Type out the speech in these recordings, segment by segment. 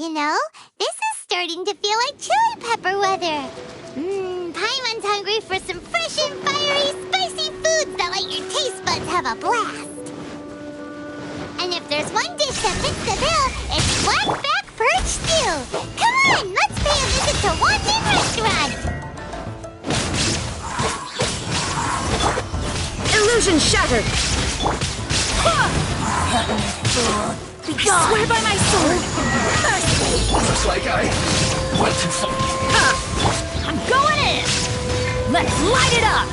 You know, this is starting to feel like chili pepper weather. Paimon's hungry for some fresh and fiery, spicy foods that let your taste buds have a blast. And if there's one dish that fits the bill, it's blackback perch stew. Come on, let's pay a visit to Wanting Restaurant. Illusion shattered! I swear by my sword! Looks like I went too far. I'm going in! Let's light it up!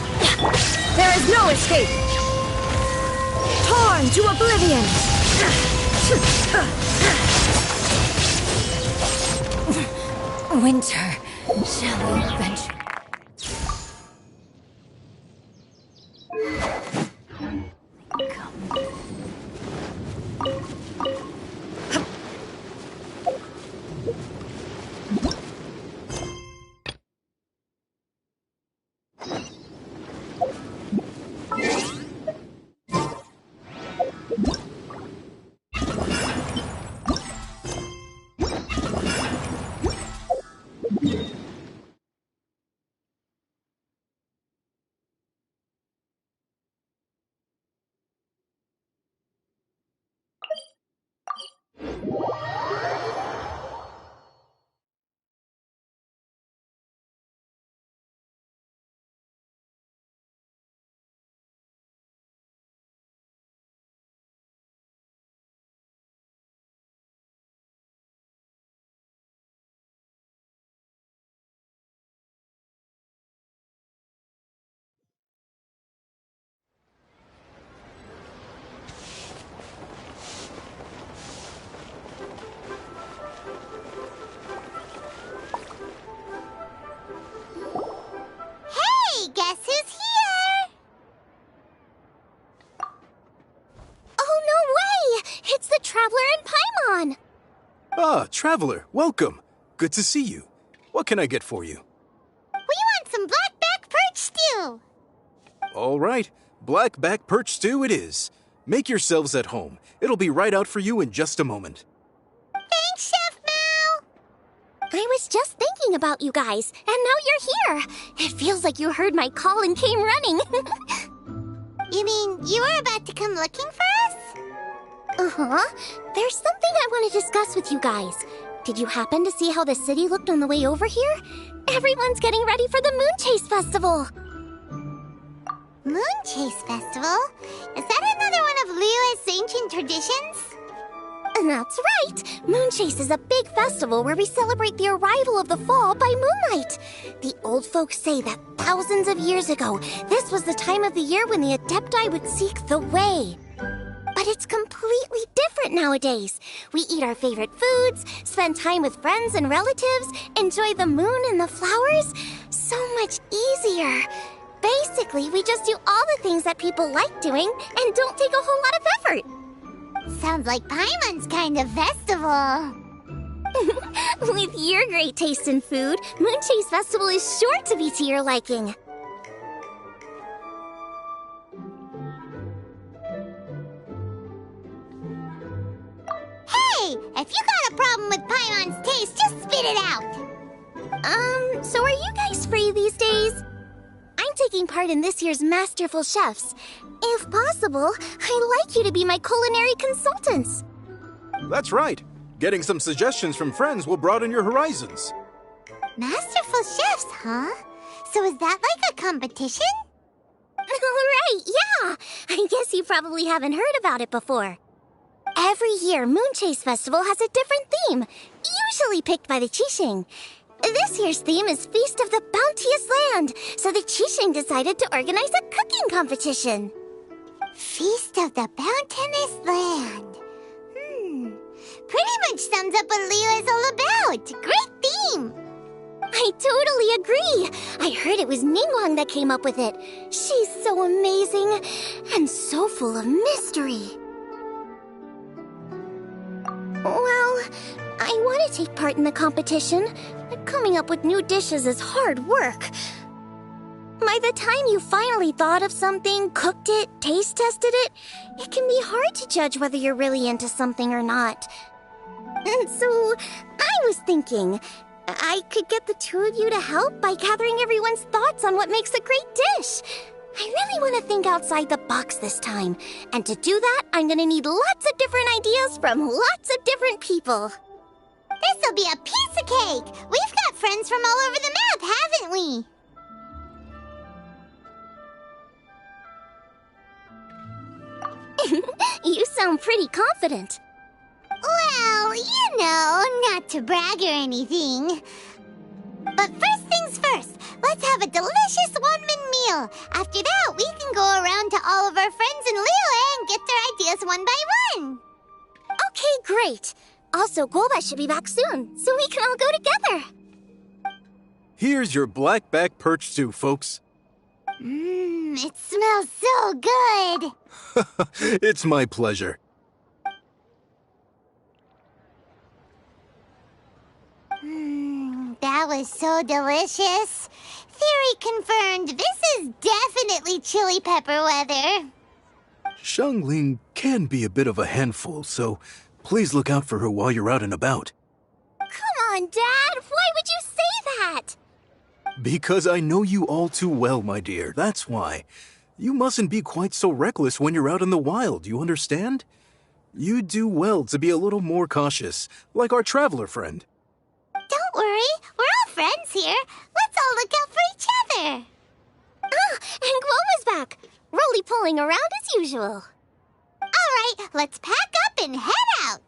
There is no escape! Torn to oblivion! Winter, shall we venture? Guess who's here? Oh, no way! It's the Traveler and Paimon! Ah, Traveler, welcome. Good to see you. What can I get for you? We want some blackback perch stew! All right, blackback perch stew it is. Make yourselves at home. It'll be right out for you in just a moment. Thanks, Chef Mao! I was just thinking about you guys, and now you're here. It feels like you heard my call and came running. You mean you were about to come looking for us? Uh-huh. There's something I want to discuss with you guys. Did you happen to see how the city looked on the way over here? Everyone's getting ready for the Moon Chase Festival. Moon Chase Festival? Is that another one of Liyue's ancient traditions? That's right! Moon Chase is a big festival where we celebrate the arrival of the fall by moonlight. The old folks say that thousands of years ago, this was the time of the year when the Adepti would seek the way. But it's completely different nowadays. We eat our favorite foods, spend time with friends and relatives, enjoy the moon and the flowers. So much easier. Basically, we just do all the things that people like doing and don't take a whole lot of effort. Sounds like Paimon's kind of festival. With your great taste in food, Moon Chase Festival is sure to be to your liking. Hey! If you got a problem with Paimon's taste, just spit it out! So are you guys free these days? I'm taking part in this year's Masterful Chefs. If possible, I'd like you to be my culinary consultants. That's right. Getting some suggestions from friends will broaden your horizons. Masterful Chefs, huh? So is that like a competition? Right, yeah! I guess you probably haven't heard about it before. Every year, Moon Chase Festival has a different theme, usually picked by the Qixing. This year's theme is Feast of the Bounteous Land, so the Qixing decided to organize a cooking competition. Feast of the Bounteous Land. Pretty much sums up what Liyue is all about. Great theme. I totally agree. I heard it was Ningguang that came up with it. She's so amazing and so full of mystery. Well, I want to take part in the competition, but coming up with new dishes is hard work. By the time you finally thought of something, cooked it, taste tested it, it can be hard to judge whether you're really into something or not. And so, I was thinking, I could get the two of you to help by gathering everyone's thoughts on what makes a great dish. I really want to think outside the box this time. And to do that, I'm gonna need lots of different ideas from lots of different people. This'll be a piece of cake! We've got friends from all over the map, haven't we? You sound pretty confident. Well, you know, not to brag or anything. But first things first, let's have a delicious one-man meal. After that, we can go around to all of our friends in Liyue and get their ideas one by one. Okay, great. Also, Golba should be back soon, so we can all go together. Here's your black-back perch stew, folks. It smells so good. It's my pleasure. That was so delicious. Theory confirmed, this is definitely chili pepper weather. Xiangling can be a bit of a handful, so please look out for her while you're out and about. Come on, Dad. Why would you say that? Because I know you all too well, my dear. That's why. You mustn't be quite so reckless when you're out in the wild, you understand? You do well to be a little more cautious, like our traveler friend. Don't worry, we're all friends here. Let's all look out for each other. Ah, and Globa's back. Roly-poling around as usual. All right, let's pack up and head out.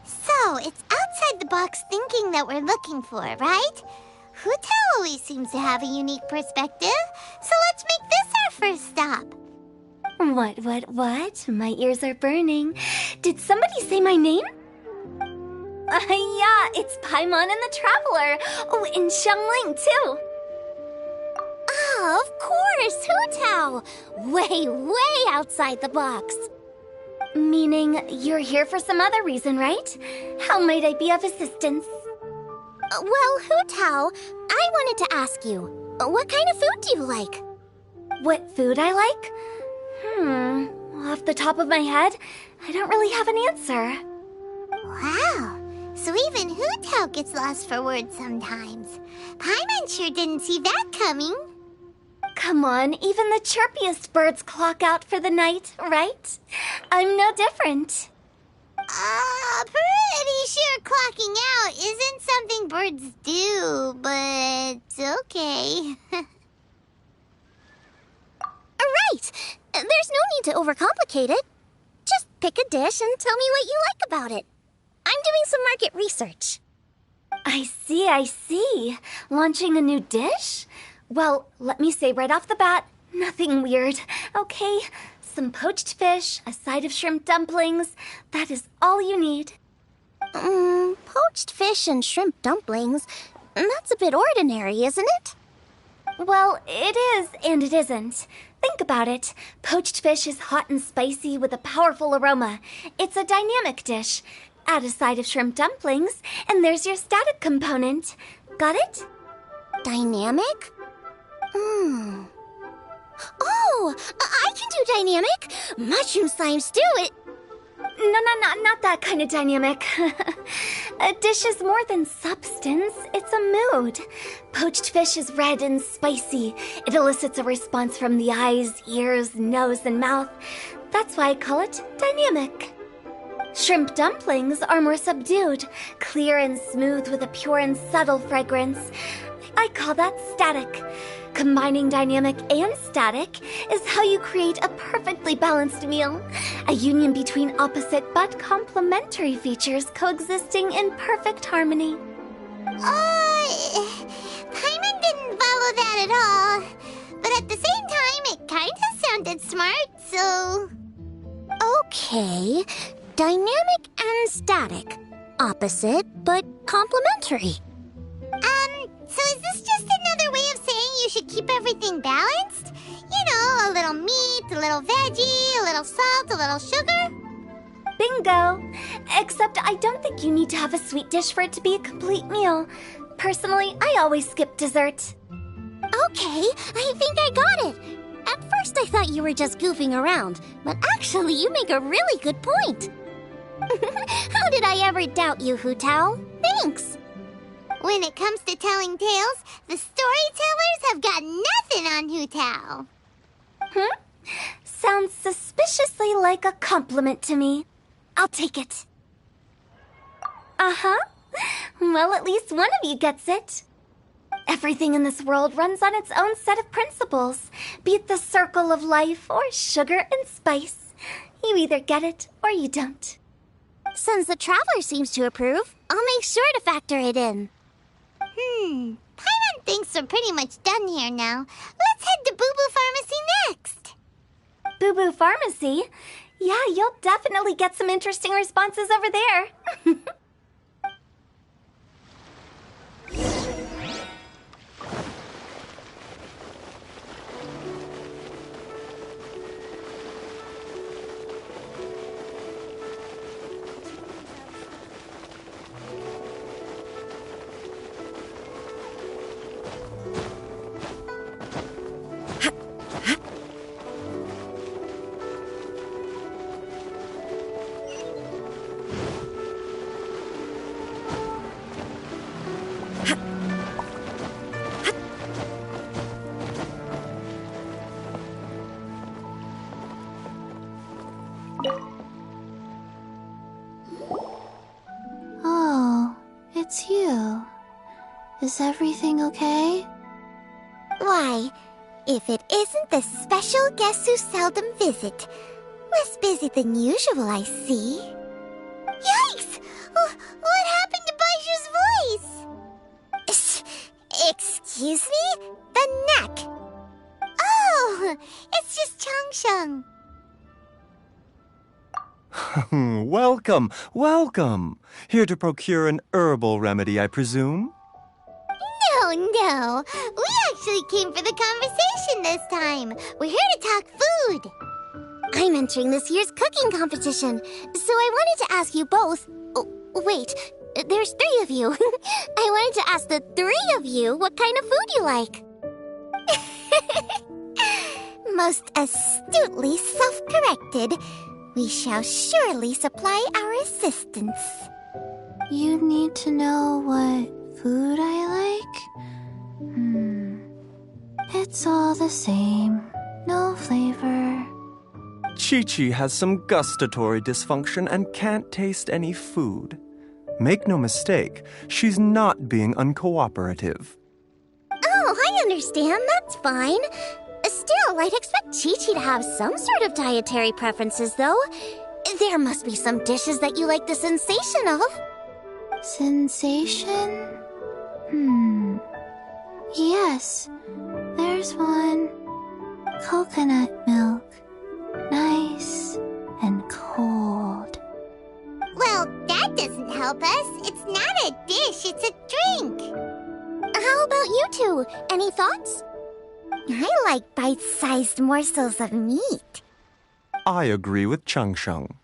So, it's outside the box thinking that we're looking for, right? Hu-Tao always seems to have a unique perspective, so let's make this our first stop. What? My ears are burning. Did somebody say my name? Yeah, it's Paimon and the Traveler. Oh, and Xiangling, too. Ah, of course, Hu-Tao. Way outside the box. Meaning, you're here for some other reason, right? How might I be of assistance? Well, Hu-Tao, I wanted to ask you, what kind of food do you like? What food I like? Off the top of my head, I don't really have an answer. Wow, so even Hu-Tao gets lost for words sometimes. Paimon sure didn't see that coming. Come on, even the chirpiest birds clock out for the night, right? I'm no different. Pretty sure clocking out isn't something birds do, but okay. Right! There's no need to overcomplicate it. Just pick a dish and tell me what you like about it. I'm doing some market research. I see. Launching a new dish? Well, let me say right off the bat, nothing weird, okay? Some poached fish, a side of shrimp dumplings. That is all you need. Poached fish and shrimp dumplings. That's a bit ordinary, isn't it? Well, it is and it isn't. Think about it. Poached fish is hot and spicy with a powerful aroma. It's a dynamic dish. Add a side of shrimp dumplings, and there's your static component. Got it? Dynamic? Oh, I can do dynamic. Mushroom slime stew, No, not that kind of dynamic. A dish is more than substance, it's a mood. Poached fish is red and spicy. It elicits a response from the eyes, ears, nose, and mouth. That's why I call it dynamic. Shrimp dumplings are more subdued, clear and smooth with a pure and subtle fragrance. I call that static. Combining dynamic and static is how you create a perfectly balanced meal. A union between opposite but complementary features coexisting in perfect harmony. Paimon didn't follow that at all. But at the same time, it kinda sounded smart, so... Okay. Dynamic and static. Opposite, but complementary. So is this just another way of saying you should keep everything balanced? You know, a little meat, a little veggie, a little salt, a little sugar? Bingo! Except I don't think you need to have a sweet dish for it to be a complete meal. Personally, I always skip dessert. Okay, I think I got it. At first I thought you were just goofing around, but actually you make a really good point. How did I ever doubt you, Hu Tao? Thanks. When it comes to telling tales, the storytellers have got nothing on Hu Tao. Sounds suspiciously like a compliment to me. I'll take it. Uh-huh. Well, at least one of you gets it. Everything in this world runs on its own set of principles, be it the circle of life or sugar and spice. You either get it or you don't. Since the Traveler seems to approve, I'll make sure to factor it in. Paimon thinks we're pretty much done here now. Let's head to Boo Boo Pharmacy next. Boo Boo Pharmacy? Yeah, you'll definitely get some interesting responses over there. Oh, it's you. Is everything okay? Why, if it isn't the special guests who seldom visit. Less busy than usual, I see. Yikes! What happened to Baiju's voice? Excuse me? The neck. Oh, it's just Changsheng. Welcome, welcome. Here to procure an herbal remedy, I presume? No. We actually came for the conversation this time. We're here to talk food. I'm entering this year's cooking competition, so I wanted to ask you both... Oh, wait, there's 3 of you. I wanted to ask the 3 of you what kind of food you like. Most astutely self-corrected. We shall surely supply our assistance. You need to know what food I like? It's all the same. No flavor. Chi-Chi has some gustatory dysfunction and can't taste any food. Make no mistake, she's not being uncooperative. Oh, I understand. That's fine. Still, I'd expect Chi-Chi to have some sort of dietary preferences, though. There must be some dishes that you like the sensation of. Sensation? Yes, there's one. Coconut milk. Nice and cold. Well, that doesn't help us. It's not a dish, it's a drink. How about you two? Any thoughts? I like bite-sized morsels of meat. I agree with Changsheng.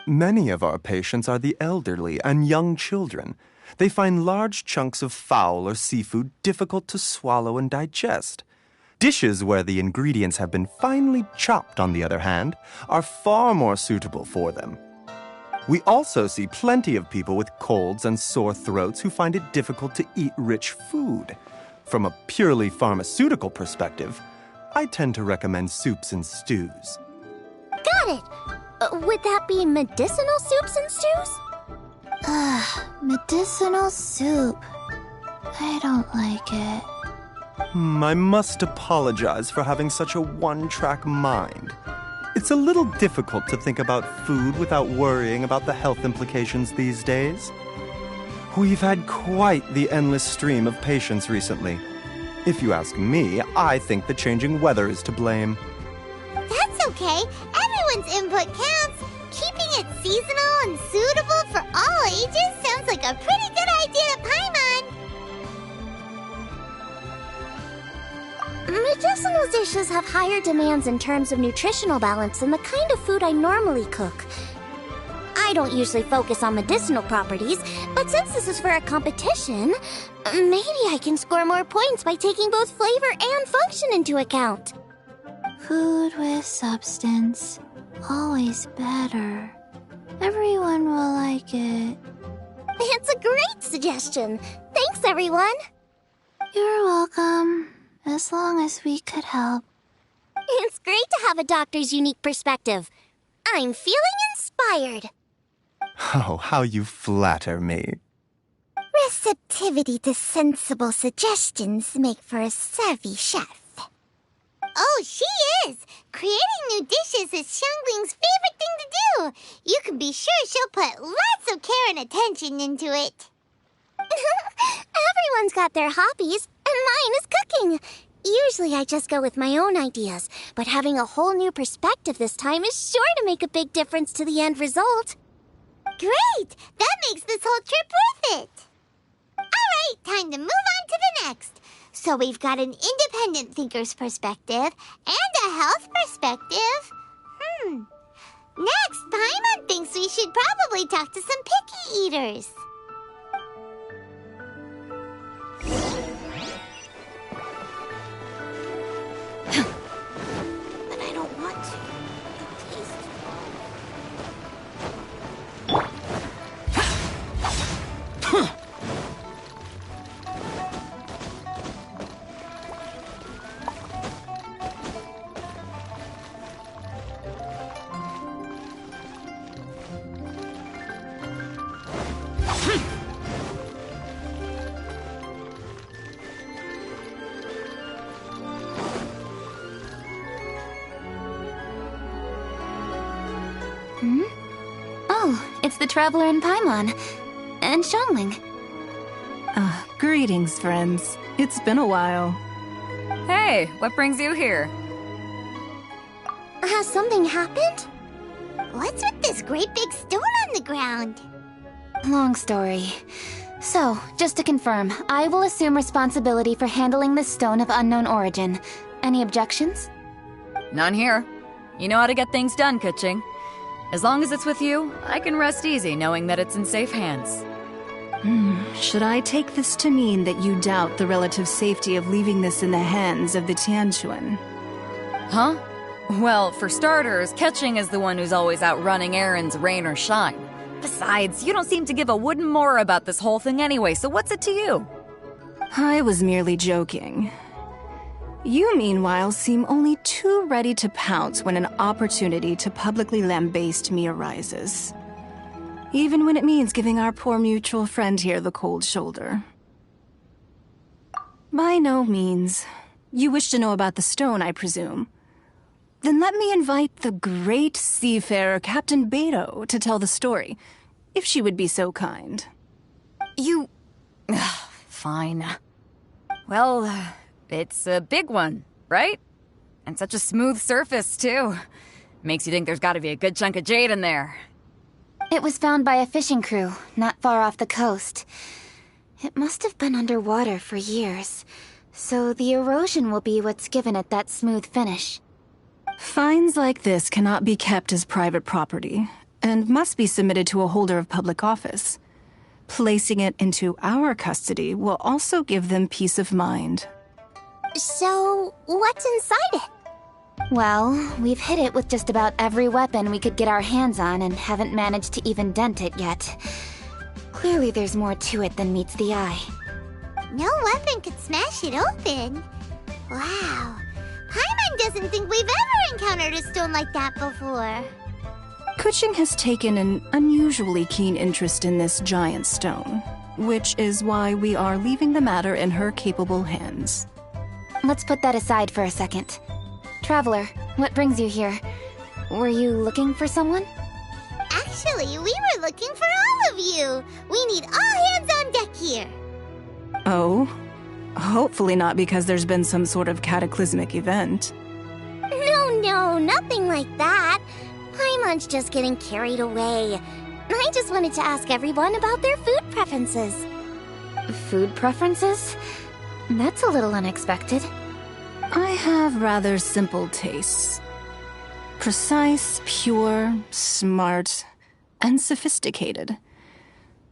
Many of our patients are the elderly and young children. They find large chunks of fowl or seafood difficult to swallow and digest. Dishes where the ingredients have been finely chopped, on the other hand, are far more suitable for them. We also see plenty of people with colds and sore throats who find it difficult to eat rich food. From a purely pharmaceutical perspective, I tend to recommend soups and stews. Got it! Would that be medicinal soups and stews? Medicinal soup. I don't like it. I must apologize for having such a one-track mind. It's a little difficult to think about food without worrying about the health implications these days. We've had quite the endless stream of patients recently. If you ask me, I think the changing weather is to blame. That's okay. Everyone's input counts. keeping it seasonal and suitable for all ages sounds like a pretty good idea to Paimon. Medicinal dishes have higher demands in terms of nutritional balance than the kind of food I normally cook. I don't usually focus on medicinal properties, but since this is for a competition, maybe I can score more points by taking both flavor and function into account. Food with substance. Always better. Everyone will like it. It's a great suggestion. Thanks, everyone. You're welcome. As long as we could help. It's great to have a doctor's unique perspective. I'm feeling inspired. Oh, how you flatter me. Receptivity to sensible suggestions make for a savvy chef. Oh, she is! Creating new dishes is Xiangling's favorite thing to do. You can be sure she'll put lots of care and attention into it. Everyone's got their hobbies, and mine is cooking. Usually I just go with my own ideas, but having a whole new perspective this time is sure to make a big difference to the end result. Great! That makes this whole trip worth it. Alright, time to move on to the next. So we've got an independent thinker's perspective and a health perspective. Next, Paimon thinks we should probably talk to some picky eaters. But I don't want to. It tastes Oh, it's the Traveler and Paimon. And Xiangling. Greetings, friends. It's been a while. Hey, what brings you here? Has something happened? What's with this great big stone on the ground? Long story. So, just to confirm, I will assume responsibility for handling this stone of unknown origin. Any objections? None here. You know how to get things done, Keqing. As long as it's with you, I can rest easy knowing that it's in safe hands. Should I take this to mean that you doubt the relative safety of leaving this in the hands of the Tianquan? Huh? Well, for starters, Keqing is the one who's always out running errands, rain or shine. Besides, you don't seem to give a wooden more about this whole thing anyway, so what's it to you? I was merely joking. You, meanwhile, seem only too ready to pounce when an opportunity to publicly lambaste me arises. Even when it means giving our poor mutual friend here the cold shoulder. By no means. You wish to know about the stone, I presume. Then let me invite the great seafarer Captain Beto to tell the story, if she would be so kind. You... Fine. Well, it's a big one, right? And such a smooth surface, too. Makes you think there's gotta be a good chunk of jade in there. It was found by a fishing crew, not far off the coast. It must have been underwater for years, so the erosion will be what's given it that smooth finish. Finds like this cannot be kept as private property, and must be submitted to a holder of public office. Placing it into our custody will also give them peace of mind. So, what's inside it? Well, we've hit it with just about every weapon we could get our hands on and haven't managed to even dent it yet. Clearly there's more to it than meets the eye. No weapon could smash it open. Wow. Paimon doesn't think we've ever encountered a stone like that before. Keqing has taken an unusually keen interest in this giant stone, which is why we are leaving the matter in her capable hands. Let's put that aside for a second. Traveler, what brings you here? Were you looking for someone? Actually, we were looking for all of you. We need all hands on deck here. Oh? Hopefully not because there's been some sort of cataclysmic event. No, nothing like that. Paimon's just getting carried away. I just wanted to ask everyone about their food preferences. Food preferences? That's a little unexpected. I have rather simple tastes. Precise, pure, smart, and sophisticated.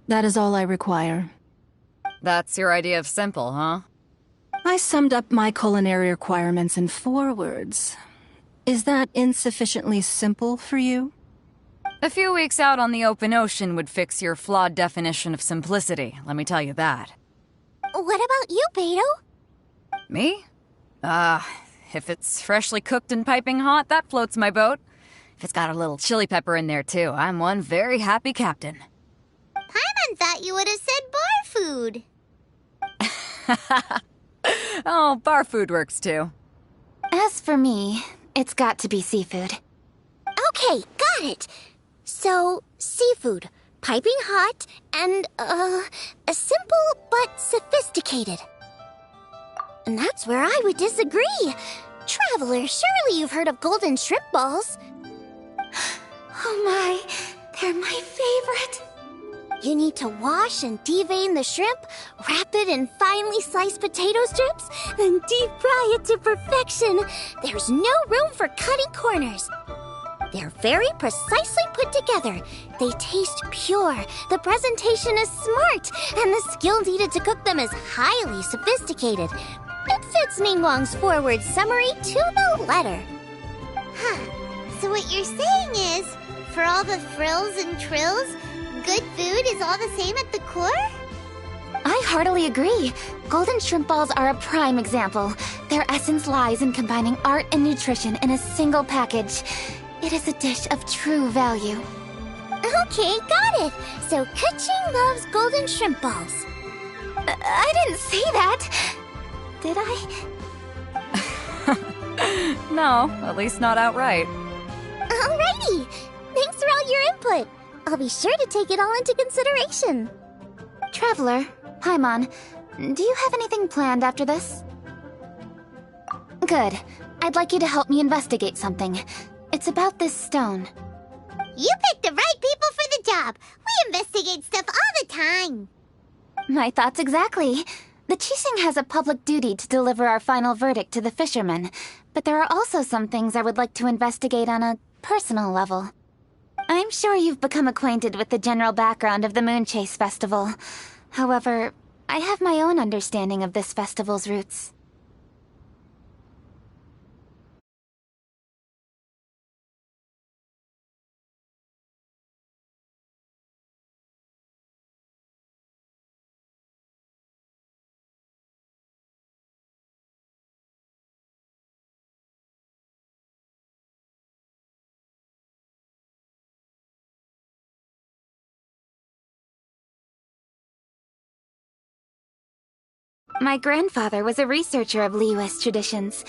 That is all I require. That's your idea of simple, huh? I summed up my culinary requirements in 4 words. Is that insufficiently simple for you? A few weeks out on the open ocean would fix your flawed definition of simplicity, let me tell you that. What about you, Beto? Me? If it's freshly cooked and piping hot, that floats my boat. If it's got a little chili pepper in there, too, I'm one very happy captain. Paimon thought you would have said bar food. Oh, bar food works, too. As for me, it's got to be seafood. Okay, got it. So, seafood, piping hot, and, simple but sophisticated. And that's where I would disagree. Traveler, surely you've heard of golden shrimp balls. Oh my, they're my favorite. You need to wash and devein the shrimp, wrap it in finely sliced potato strips, then deep fry it to perfection. There's no room for cutting corners. They're very precisely put together. They taste pure, the presentation is smart, and the skill needed to cook them is highly sophisticated. It fits Ningguang's forward summary to the letter. Huh. So what you're saying is, for all the frills and trills, good food is all the same at the core? I heartily agree. Golden shrimp balls are a prime example. Their essence lies in combining art and nutrition in a single package. It is a dish of true value. Okay, got it. So Kuching loves golden shrimp balls. I didn't say that. Did I? No, at least not outright. Alrighty. Thanks for all your input. I'll be sure to take it all into consideration. Traveler, Paimon, do you have anything planned after this? Good. I'd like you to help me investigate something. It's about this stone. You picked the right people for the job. We investigate stuff all the time. My thoughts exactly. The Qixing has a public duty to deliver our final verdict to the fishermen, but there are also some things I would like to investigate on a personal level. I'm sure you've become acquainted with the general background of the Moonchase Festival. However, I have my own understanding of this festival's roots. My grandfather was a researcher of Liyue's traditions.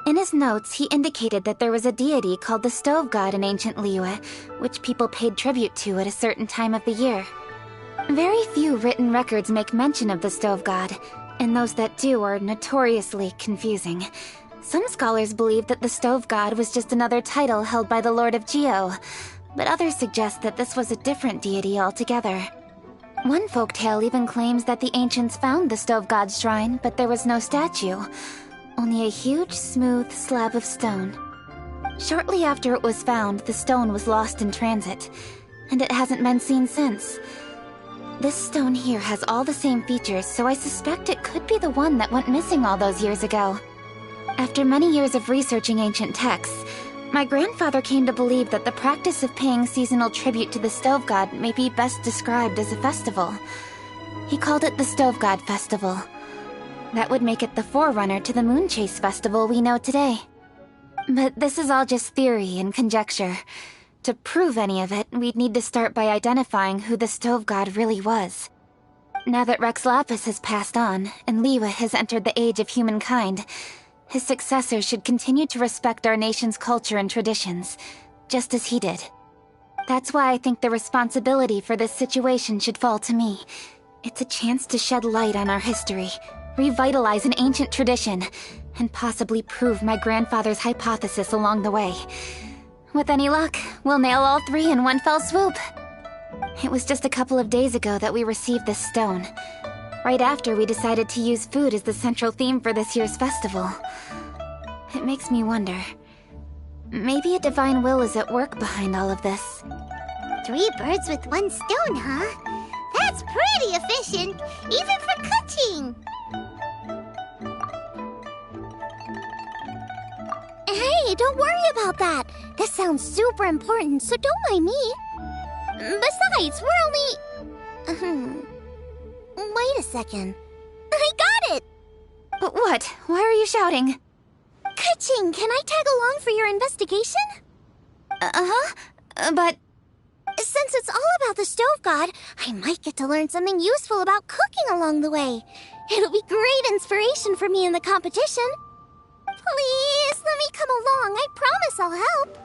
In his notes, he indicated that there was a deity called the Stove God in ancient Liyue, which people paid tribute to at a certain time of the year. Very few written records make mention of the Stove God, and those that do are notoriously confusing. Some scholars believe that the Stove God was just another title held by the Lord of Geo, but others suggest that this was a different deity altogether. One folktale even claims that the ancients found the Stove God's shrine, but there was no statue. Only a huge, smooth slab of stone. Shortly after it was found, the stone was lost in transit, and it hasn't been seen since. This stone here has all the same features, so I suspect it could be the one that went missing all those years ago. After many years of researching ancient texts, my grandfather came to believe that the practice of paying seasonal tribute to the Stove God may be best described as a festival. He called it the Stove God Festival. That would make it the forerunner to the Moonchase Festival we know today. But this is all just theory and conjecture. To prove any of it, we'd need to start by identifying who the Stove God really was. Now that Rex Lapis has passed on, and Liyue has entered the age of humankind, his successors should continue to respect our nation's culture and traditions, just as he did. That's why I think the responsibility for this situation should fall to me. It's a chance to shed light on our history, revitalize an ancient tradition, and possibly prove my grandfather's hypothesis along the way. With any luck, We'll nail all 3 in one fell swoop. It was just a couple of days ago that we received this stone. Right after we decided to use food as the central theme for this year's festival. It makes me wonder. Maybe a divine will is at work behind all of this. 3 birds with 1 stone, huh? That's pretty efficient, even for cooking. Hey, don't worry about that. This sounds super important, so don't mind me. Besides, we're only... Wait a second. I got it! But what? Why are you shouting? Ka-ching, can I tag along for your investigation? But... Since it's all about the stove god, I might get to learn something useful about cooking along the way. It'll be great inspiration for me in the competition. Please, let me come along. I promise I'll help.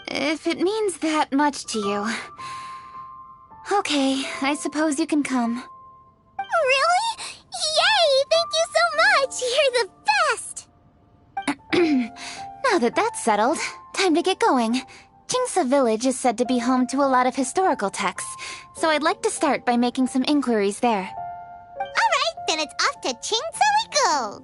If it means that much to you... Okay, I suppose you can come. Really? Yay! Thank you so much! You're the best! Now that that's settled, time to get going. Jingsa Village is said to be home to a lot of historical texts, so I'd like to start by making some inquiries there. Alright, then it's off to Chingsa we go!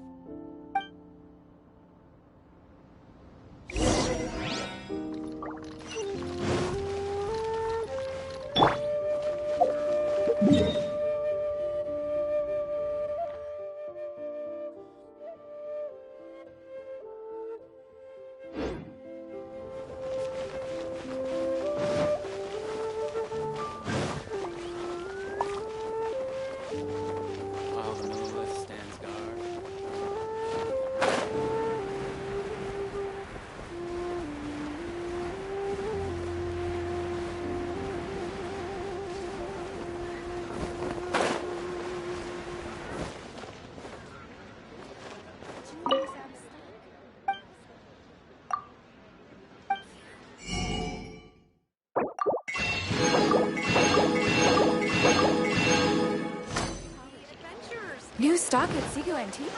New stock at Seago Antiques?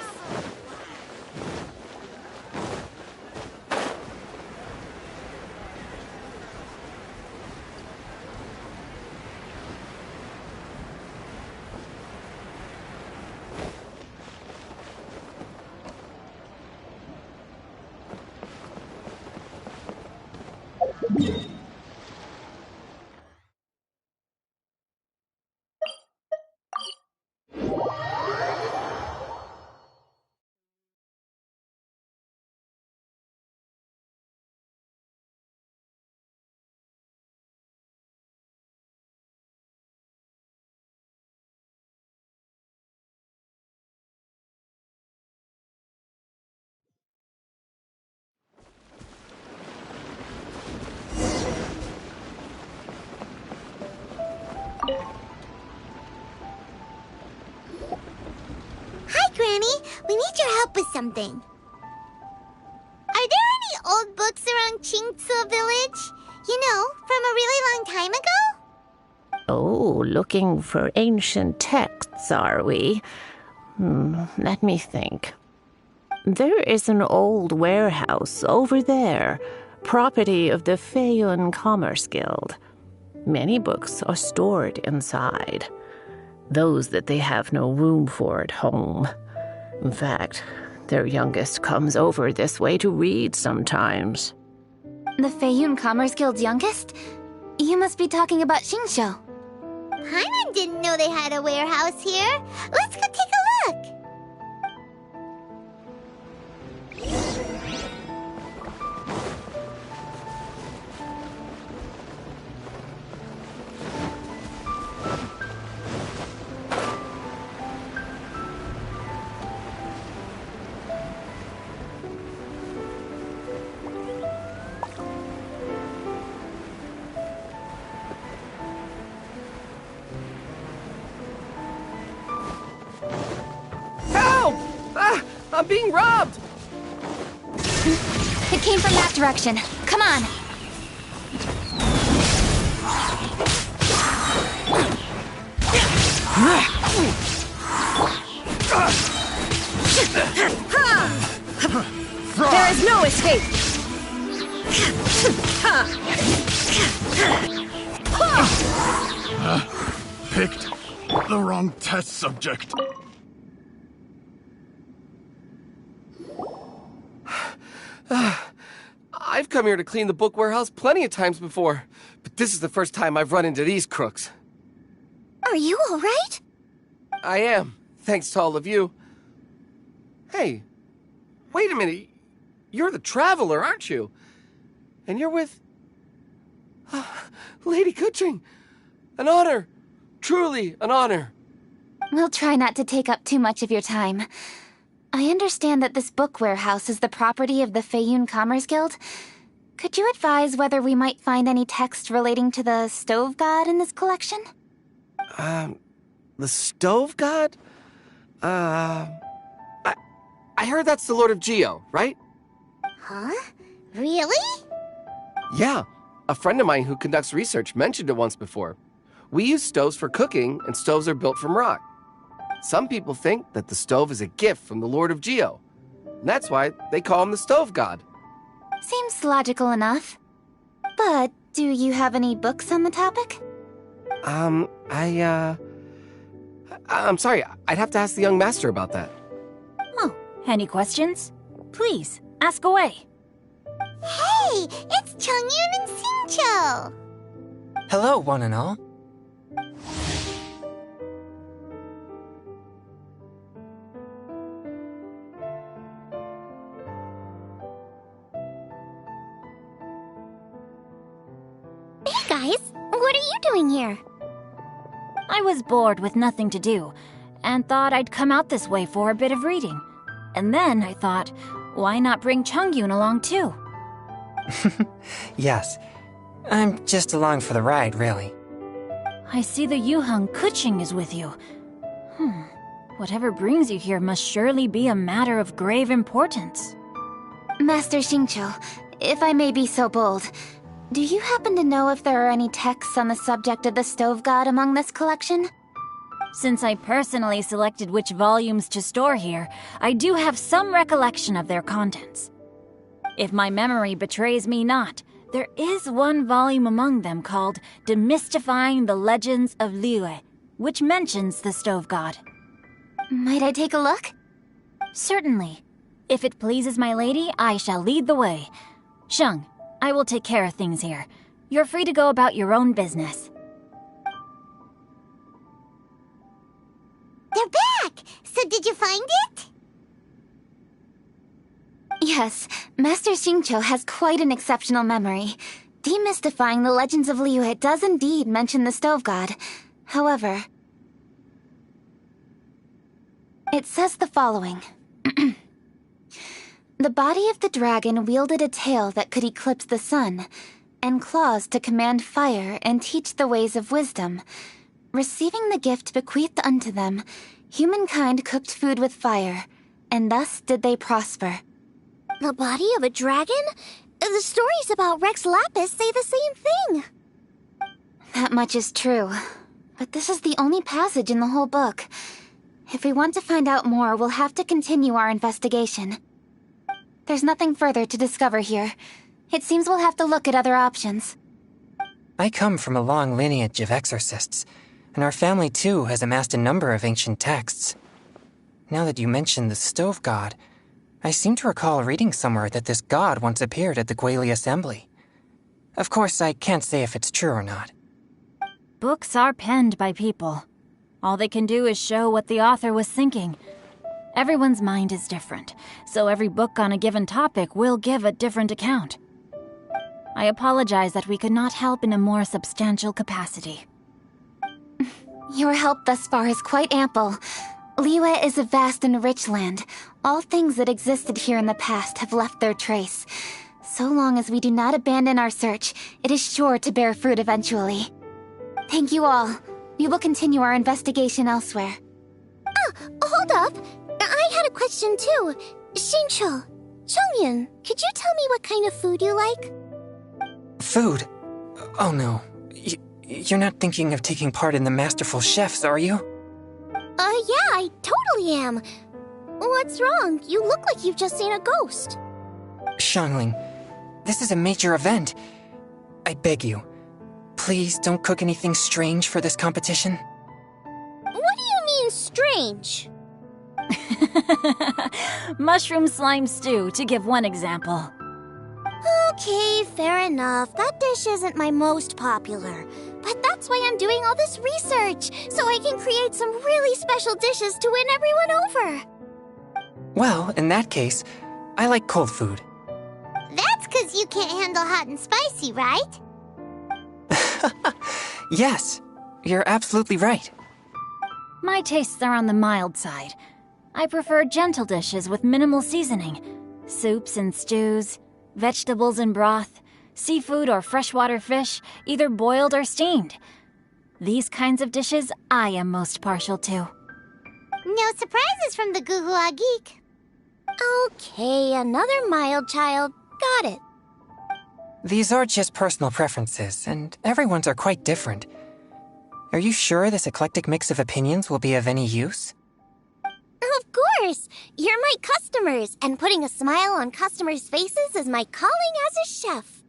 Hi, Granny. We need your help with something. Are there any old books around Chingsa Village? You know, from a really long time ago? Oh, looking for ancient texts, are we? Let me think. There is an old warehouse over there, property of the Feiyun Commerce Guild. Many books are stored inside. Those that they have no room for at home. In fact, their youngest comes over this way to read sometimes. The Feiyun Commerce Guild's youngest? You must be talking about Xingqiu. Paimon didn't know they had a warehouse here. Let's go take a look. I'm being robbed! It came from that direction. Come on! There is no escape! Picked the wrong test subject. I've come here to clean the book warehouse plenty of times before, but this is the first time I've run into these crooks. Are you all right? I am, thanks to all of you. Hey, wait a minute. You're the Traveler, aren't you? And you're with... Lady Kuching. An honor. Truly an honor. We'll try not to take up too much of your time. I understand that this book warehouse is the property of the Feiyun Commerce Guild. Could you advise whether we might find any text relating to the Stove God in this collection? The Stove God? I heard that's the Lord of Geo, right? Huh? Really? Yeah. A friend of mine who conducts research mentioned it once before. We use stoves for cooking, and stoves are built from rock. Some people think that the stove is a gift from the Lord of Geo. And that's why they call him the Stove God. Seems logical enough. But do you have any books on the topic? I'm sorry. I'd have to ask the young master about that. Oh, any questions? Please, ask away. Hey, it's Chongyun and Xingqiu. Hello, one and all. Hey guys, what are you doing here? I was bored with nothing to do, and thought I'd come out this way for a bit of reading. And then I thought, why not bring Chongyun along too? Yes. I'm just along for the ride, really. I see the Yuheng Kuching is with you. Whatever brings you here must surely be a matter of grave importance. Master Xingqiu, if I may be so bold, do you happen to know if there are any texts on the subject of the Stove God among this collection? Since I personally selected which volumes to store here, I do have some recollection of their contents. If my memory betrays me not, there is one volume among them called Demystifying the Legends of Liyue, which mentions the Stove God. Might I take a look? Certainly. If it pleases my lady, I shall lead the way. Sheng, I will take care of things here. You're free to go about your own business. They're back! So did you find it? Yes, Master Xingqiu has quite an exceptional memory. Demystifying the Legends of Liyue does indeed mention the Stove God. However, it says the following. The body of the dragon wielded a tail that could eclipse the sun, and claws to command fire and teach the ways of wisdom. Receiving the gift bequeathed unto them, humankind cooked food with fire, and thus did they prosper. The body of a dragon? The stories about Rex Lapis say the same thing. That much is true, but this is the only passage in the whole book. If we want to find out more, we'll have to continue our investigation. There's nothing further to discover here. It seems we'll have to look at other options. I come from a long lineage of exorcists, and our family too has amassed a number of ancient texts. Now that you mention the Stove God, I seem to recall reading somewhere that this god once appeared at the Guili Assembly. Of course, I can't say if it's true or not. Books are penned by people. All they can do is show what the author was thinking. Everyone's mind is different, so every book on a given topic will give a different account. I apologize that we could not help in a more substantial capacity. Your help thus far is quite ample. Liyue is a vast and rich land. All things that existed here in the past have left their trace. So long as we do not abandon our search, it is sure to bear fruit eventually. Thank you all. We will continue our investigation elsewhere. Hold up. I had a question too. Xingqiu, Chongyun, could you tell me what kind of food you like? Food? Oh no. You're not thinking of taking part in the Masterful Chefs, are you? Yeah, I totally am. What's wrong? You look like you've just seen a ghost. Xiangling, this is a major event. I beg you, please don't cook anything strange for this competition? What do you mean, strange? Mushroom slime stew, to give one example. Okay, fair enough. That dish isn't my most popular. But that's why I'm doing all this research, so I can create some really special dishes to win everyone over. Well, in that case, I like cold food. That's because you can't handle hot and spicy, right? Yes, you're absolutely right. My tastes are on the mild side. I prefer gentle dishes with minimal seasoning. Soups and stews, vegetables and broth, seafood or freshwater fish, either boiled or steamed. These kinds of dishes I am most partial to. No surprises from the Guhua Geek. Okay, another mild child. Got it. These are just personal preferences, and everyone's are quite different. Are you sure this eclectic mix of opinions will be of any use? Of course! You're my customers, and putting a smile on customers' faces is my calling as a chef.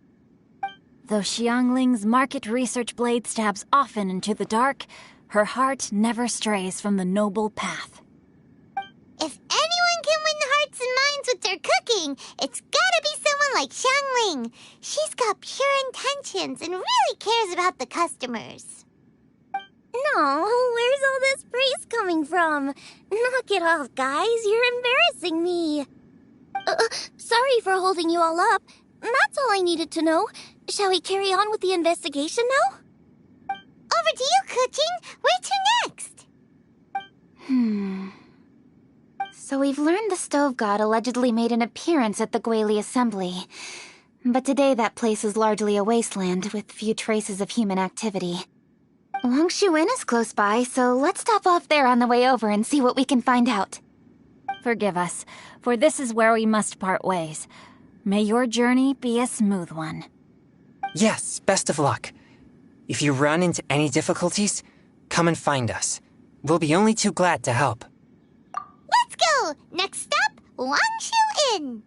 Though Xiangling's market research blade stabs often into the dark, her heart never strays from the noble path. If anyone can win hearts and minds with their cooking, it's gotta be someone like Xiangling. She's got pure intentions and really cares about the customers. No, where's all this praise coming from? Knock it off, guys. You're embarrassing me. Sorry for holding you all up. That's all I needed to know. Shall we carry on with the investigation now? Over to you, Kuching. Where to next? So we've learned the Stove God allegedly made an appearance at the Guili Assembly. But today that place is largely a wasteland with few traces of human activity. Wangshu Inn is close by, so let's stop off there on the way over and see what we can find out. Forgive us, for this is where we must part ways. May your journey be a smooth one. Yes, best of luck. If you run into any difficulties, come and find us. We'll be only too glad to help. Let's go! Next stop, Wangshu Inn.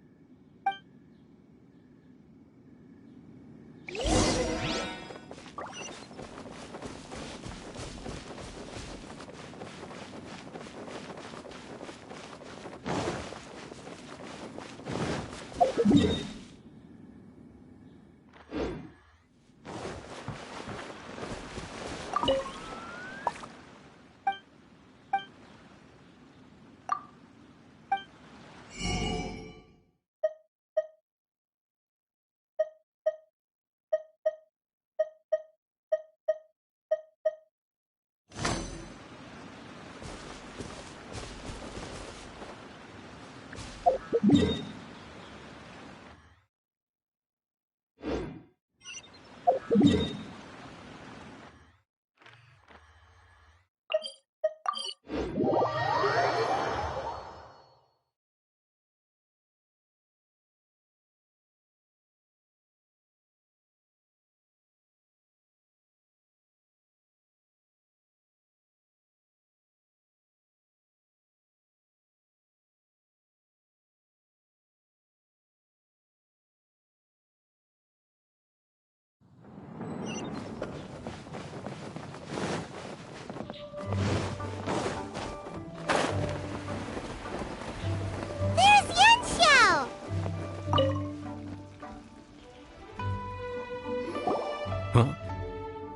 Huh?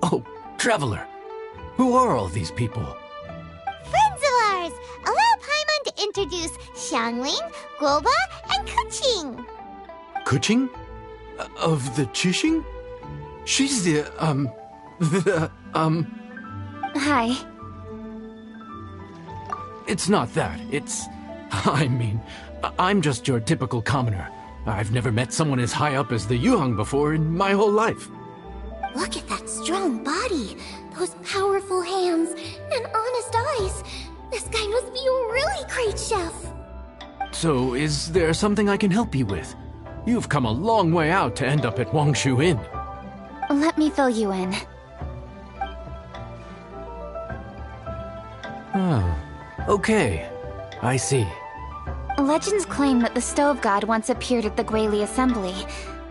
Oh, Traveler. Who are all these people? Friends of ours! Allow Paimon to introduce Xiangling, Guoba, and Kuching. Kuching? Of the Chishing? She's the, Hi. It's not that. I'm just your typical commoner. I've never met someone as high up as the Yuheng before in my whole life. Look at that strong body, those powerful hands, and honest eyes. This guy must be a really great chef. So, is there something I can help you with? You've come a long way out to end up at Wangshu Inn. Let me fill you in. Oh, okay. I see. Legends claim that the Stove God once appeared at the Guili Assembly.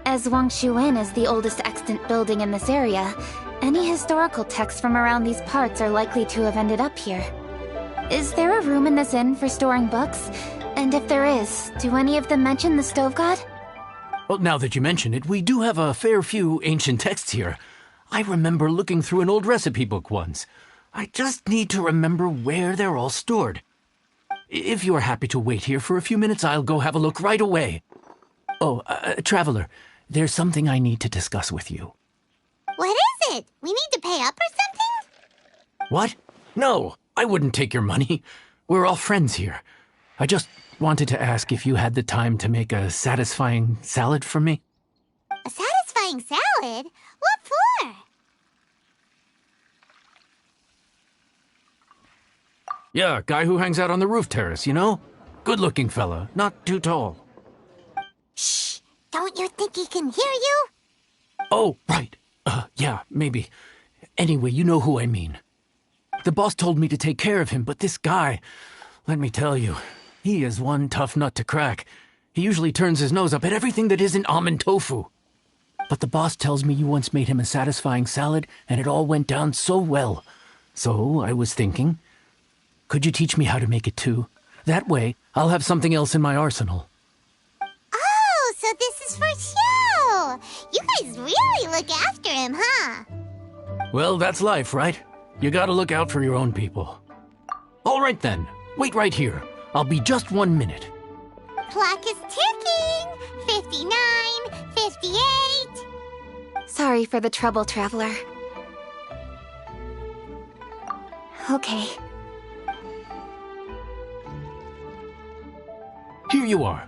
As Wangshu Inn is the oldest extant building in this area, Any historical texts from around these parts are likely to have ended up here. Is there a room in this inn for storing books? And if there is, do any of them mention the stove god? Well, now that you mention it, we do have a fair few ancient texts here. I remember looking through an old recipe book once. I just need to remember where they're all stored. If you are happy to wait here for a few minutes, I'll go have a look right away. Oh, Traveler, there's something I need to discuss with you. What is it? We need to pay up or something? What? No, I wouldn't take your money. We're all friends here. I just wanted to ask if you had the time to make a satisfying salad for me. A satisfying salad? What for? Yeah, guy who hangs out on the roof terrace, you know? Good-looking fella, not too tall. Shh! Don't you think he can hear you? Oh, right. Yeah, maybe. Anyway, you know who I mean. The boss told me to take care of him, but this guy, let me tell you, he is one tough nut to crack. He usually turns his nose up at everything that isn't almond tofu. But the boss tells me you once made him a satisfying salad, and it all went down so well. So I was thinking, could you teach me how to make it too? That way, I'll have something else in my arsenal. Oh, so this is for show! You guys really look after him, huh? Well, that's life, right? You gotta look out for your own people. All right then, wait right here. I'll be just 1 minute. Clock is ticking! 59, 58... Sorry for the trouble, Traveler. Okay. Here you are.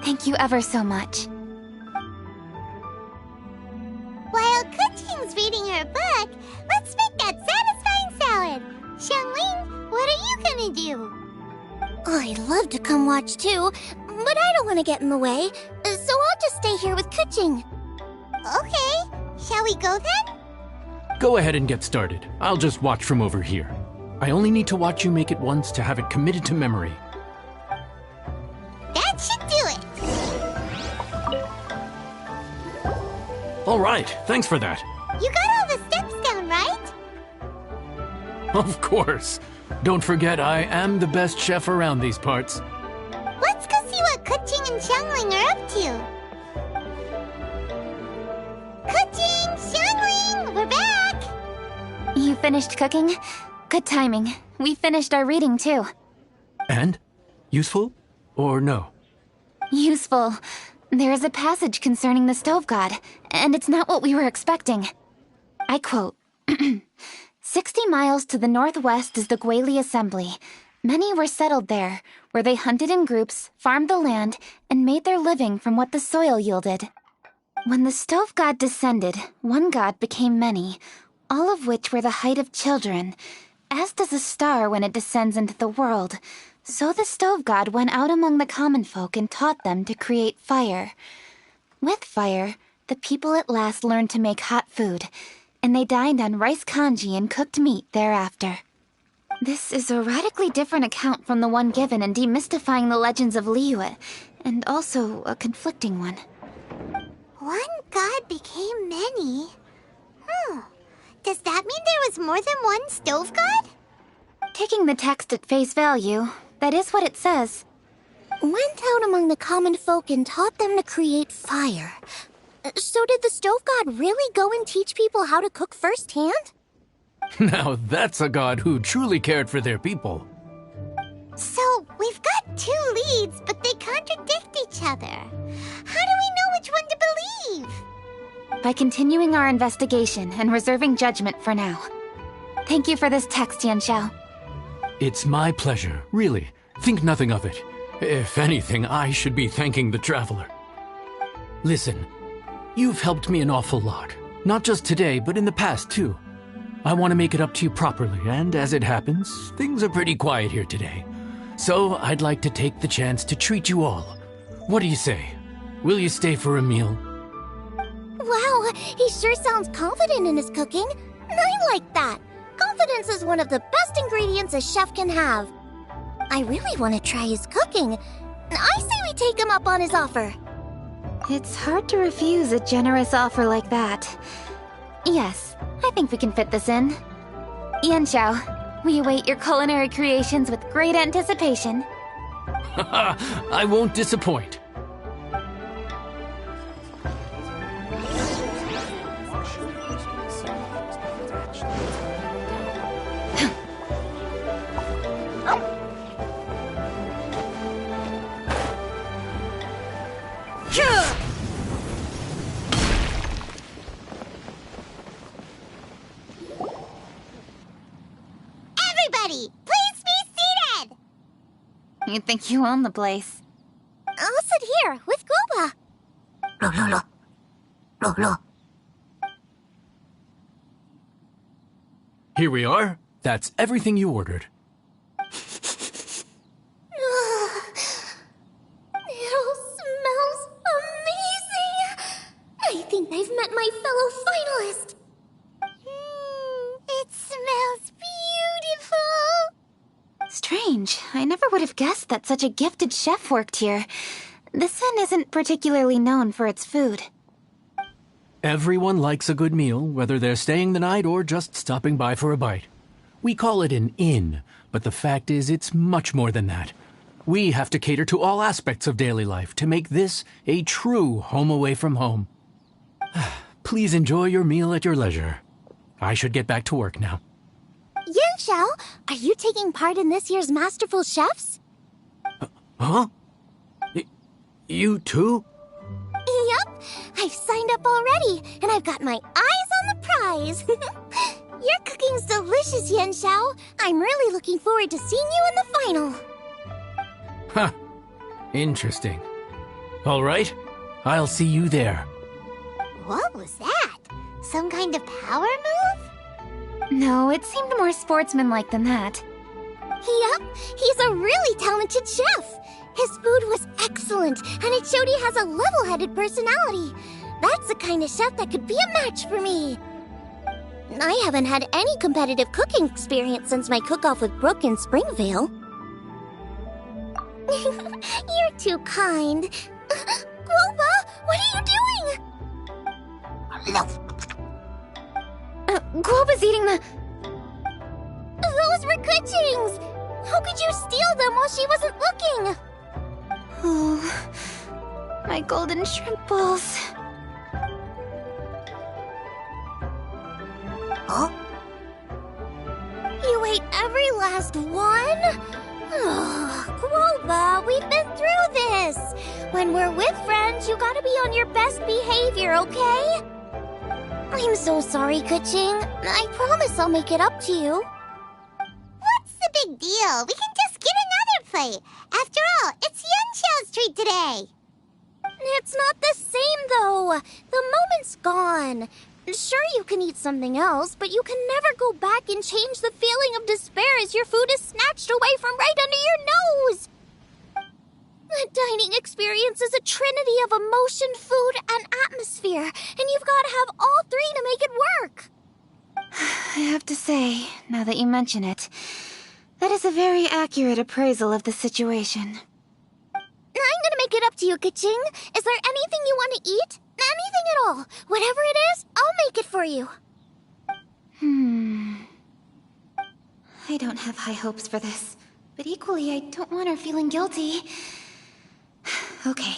Thank you ever so much. While Kuching's reading her book, let's make that satisfying salad. Xiangling, what are you gonna do? I'd love to come watch too, but I don't want to get in the way, so I'll just stay here with Kuching. Okay, shall we go then? Go ahead and get started. I'll just watch from over here. I only need to watch you make it once to have it committed to memory. That should do it. All right, thanks for that. You got all the steps down, right? Of course. Don't forget, I am the best chef around these parts. Let's go see what Kuching and Xiangling are up to. Kuching, Xiangling, we're back! You finished cooking? Good timing. We finished our reading too. And? Useful? Or no? Useful. There is a passage concerning the stove god, and it's not what we were expecting. I quote, 60 miles to the northwest is the Guili Assembly. Many were settled there, where they hunted in groups, farmed the land, and made their living from what the soil yielded. When the stove god descended, one god became many, all of which were the height of children. As does a star when it descends into the world, so the stove god went out among the common folk and taught them to create fire. With fire, the people at last learned to make hot food, and they dined on rice congee and cooked meat thereafter. This is a radically different account from the one given in Demystifying the Legends of Liyue, and also a conflicting one. One god became many? Does that mean there was more than one stove god? Taking the text at face value, that is what it says. Went out among the common folk and taught them to create fire. So did the stove god really go and teach people how to cook firsthand? Now that's a god who truly cared for their people. So, we've got two leads, but they contradict each other. How do we know which one to believe? By continuing our investigation and reserving judgment for now. Thank you for this text, Yanxiao. It's my pleasure, really. Think nothing of it. If anything, I should be thanking the Traveler. Listen, you've helped me an awful lot. Not just today, but in the past, too. I want to make it up to you properly, and as it happens, things are pretty quiet here today. So I'd like to take the chance to treat you all. What do you say? Will you stay for a meal? Wow, he sure sounds confident in his cooking. I like that. Confidence is one of the best ingredients a chef can have. I really want to try his cooking. I say we take him up on his offer. It's hard to refuse a generous offer like that. Yes, I think we can fit this in. Yanxiao, we await your culinary creations with great anticipation. I won't disappoint. Everybody, please be seated! You think you own the place? I'll sit here with Guoba. Here we are. That's everything you ordered. It all smells amazing! I think I've met my fellow finalist. It smells beautiful! Strange. I never would have guessed that such a gifted chef worked here. This inn isn't particularly known for its food. Everyone likes a good meal, whether they're staying the night or just stopping by for a bite. We call it an inn, but the fact is it's much more than that. We have to cater to all aspects of daily life to make this a true home away from home. Please enjoy your meal at your leisure. I should get back to work now. Yanxiao, are you taking part in this year's Masterful Chefs? Huh? You too? Yup, I've signed up already, and I've got my eyes on the prize. Your cooking's delicious, Yanxiao. I'm really looking forward to seeing you in the final. Huh. Interesting. All right, I'll see you there. What was that? Some kind of power move? No, it seemed more sportsmanlike than that. Yup, he's a really talented chef. His food was excellent, and it showed he has a level-headed personality. That's the kind of chef that could be a match for me. I haven't had any competitive cooking experience since my cook-off with Brooke in Springvale. You're too kind. Guoba, what are you doing? Guoba's eating the... Those were Kuching's! How could you steal them while she wasn't looking? Oh, my golden shrimp balls. Huh? You ate every last one? Oh, Guoba, we've been through this. When we're with friends, you gotta be on your best behavior, okay? I'm so sorry, Kuching. I promise I'll make it up to you. What's the big deal? We can just get another plate. After all, it's Yanxiao's treat today. It's not the same, though. The moment's gone. Sure, you can eat something else, but you can never go back and change the feeling of despair as your food is snatched away from right under your nose. The dining experience is a trinity of emotion, food, and atmosphere, and you've got to have all three to make it work. I have to say, now that you mention it, that is a very accurate appraisal of the situation. I'm gonna make it up to you, Kuching. Is there anything you want to eat? Anything at all. Whatever it is, I'll make it for you. I don't have high hopes for this, but equally I don't want her feeling guilty. Okay,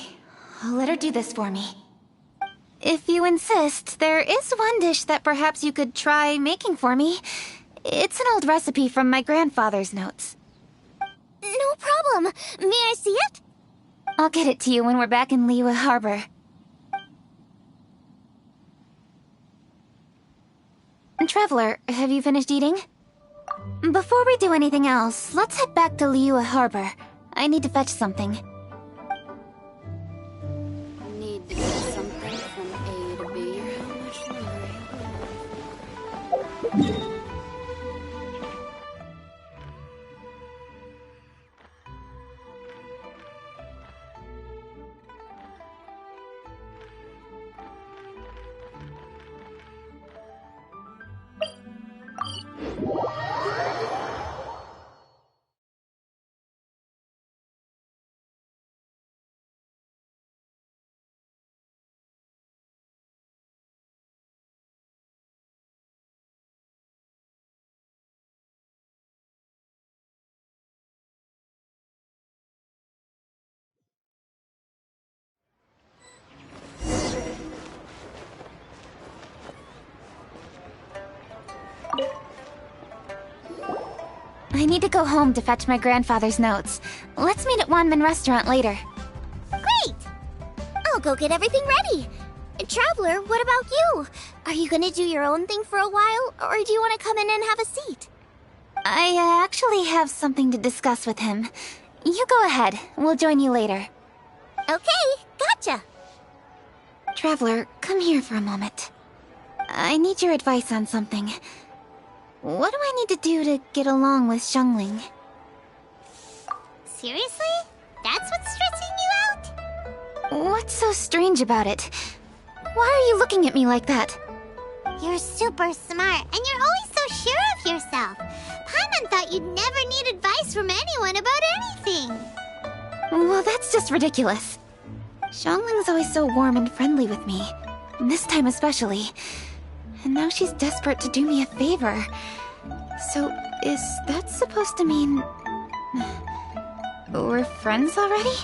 I'll let her do this for me. If you insist, there is one dish that perhaps you could try making for me. It's an old recipe from my grandfather's notes. No problem. May I see it? I'll get it to you when we're back in Liyue Harbor. Traveler, have you finished eating? Before we do anything else, let's head back to Liyue Harbor. I need to fetch something. Need to get something from A to B. How much longer? I need to go home to fetch my grandfather's notes. Let's meet at Wanman Restaurant later. Great! I'll go get everything ready. Traveler, what about you? Are you gonna do your own thing for a while, or do you want to come in and have a seat? I actually have something to discuss with him. You go ahead. We'll join you later. Okay, gotcha. Traveler, come here for a moment. I need your advice on something. What do I need to do to get along with Xiangling? Seriously? That's what's stressing you out? What's so strange about it? Why are you looking at me like that? You're super smart, and you're always so sure of yourself. Paimon thought you'd never need advice from anyone about anything. Well, that's just ridiculous. Xiangling's always so warm and friendly with me. This time especially. And now she's desperate to do me a favor. So, is that supposed to mean... we're friends already?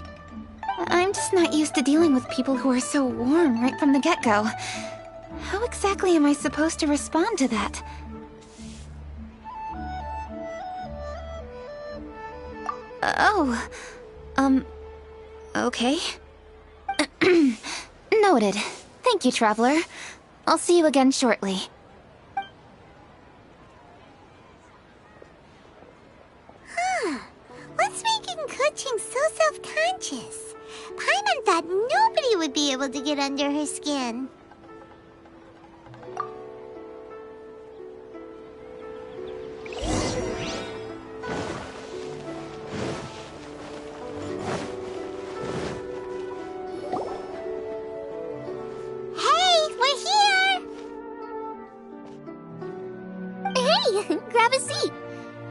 I'm just not used to dealing with people who are so warm right from the get-go. How exactly am I supposed to respond to that? Okay. Noted. Thank you, Traveler. I'll see you again shortly. What's making Keqing so self-conscious? Paimon thought nobody would be able to get under her skin. Grab a seat.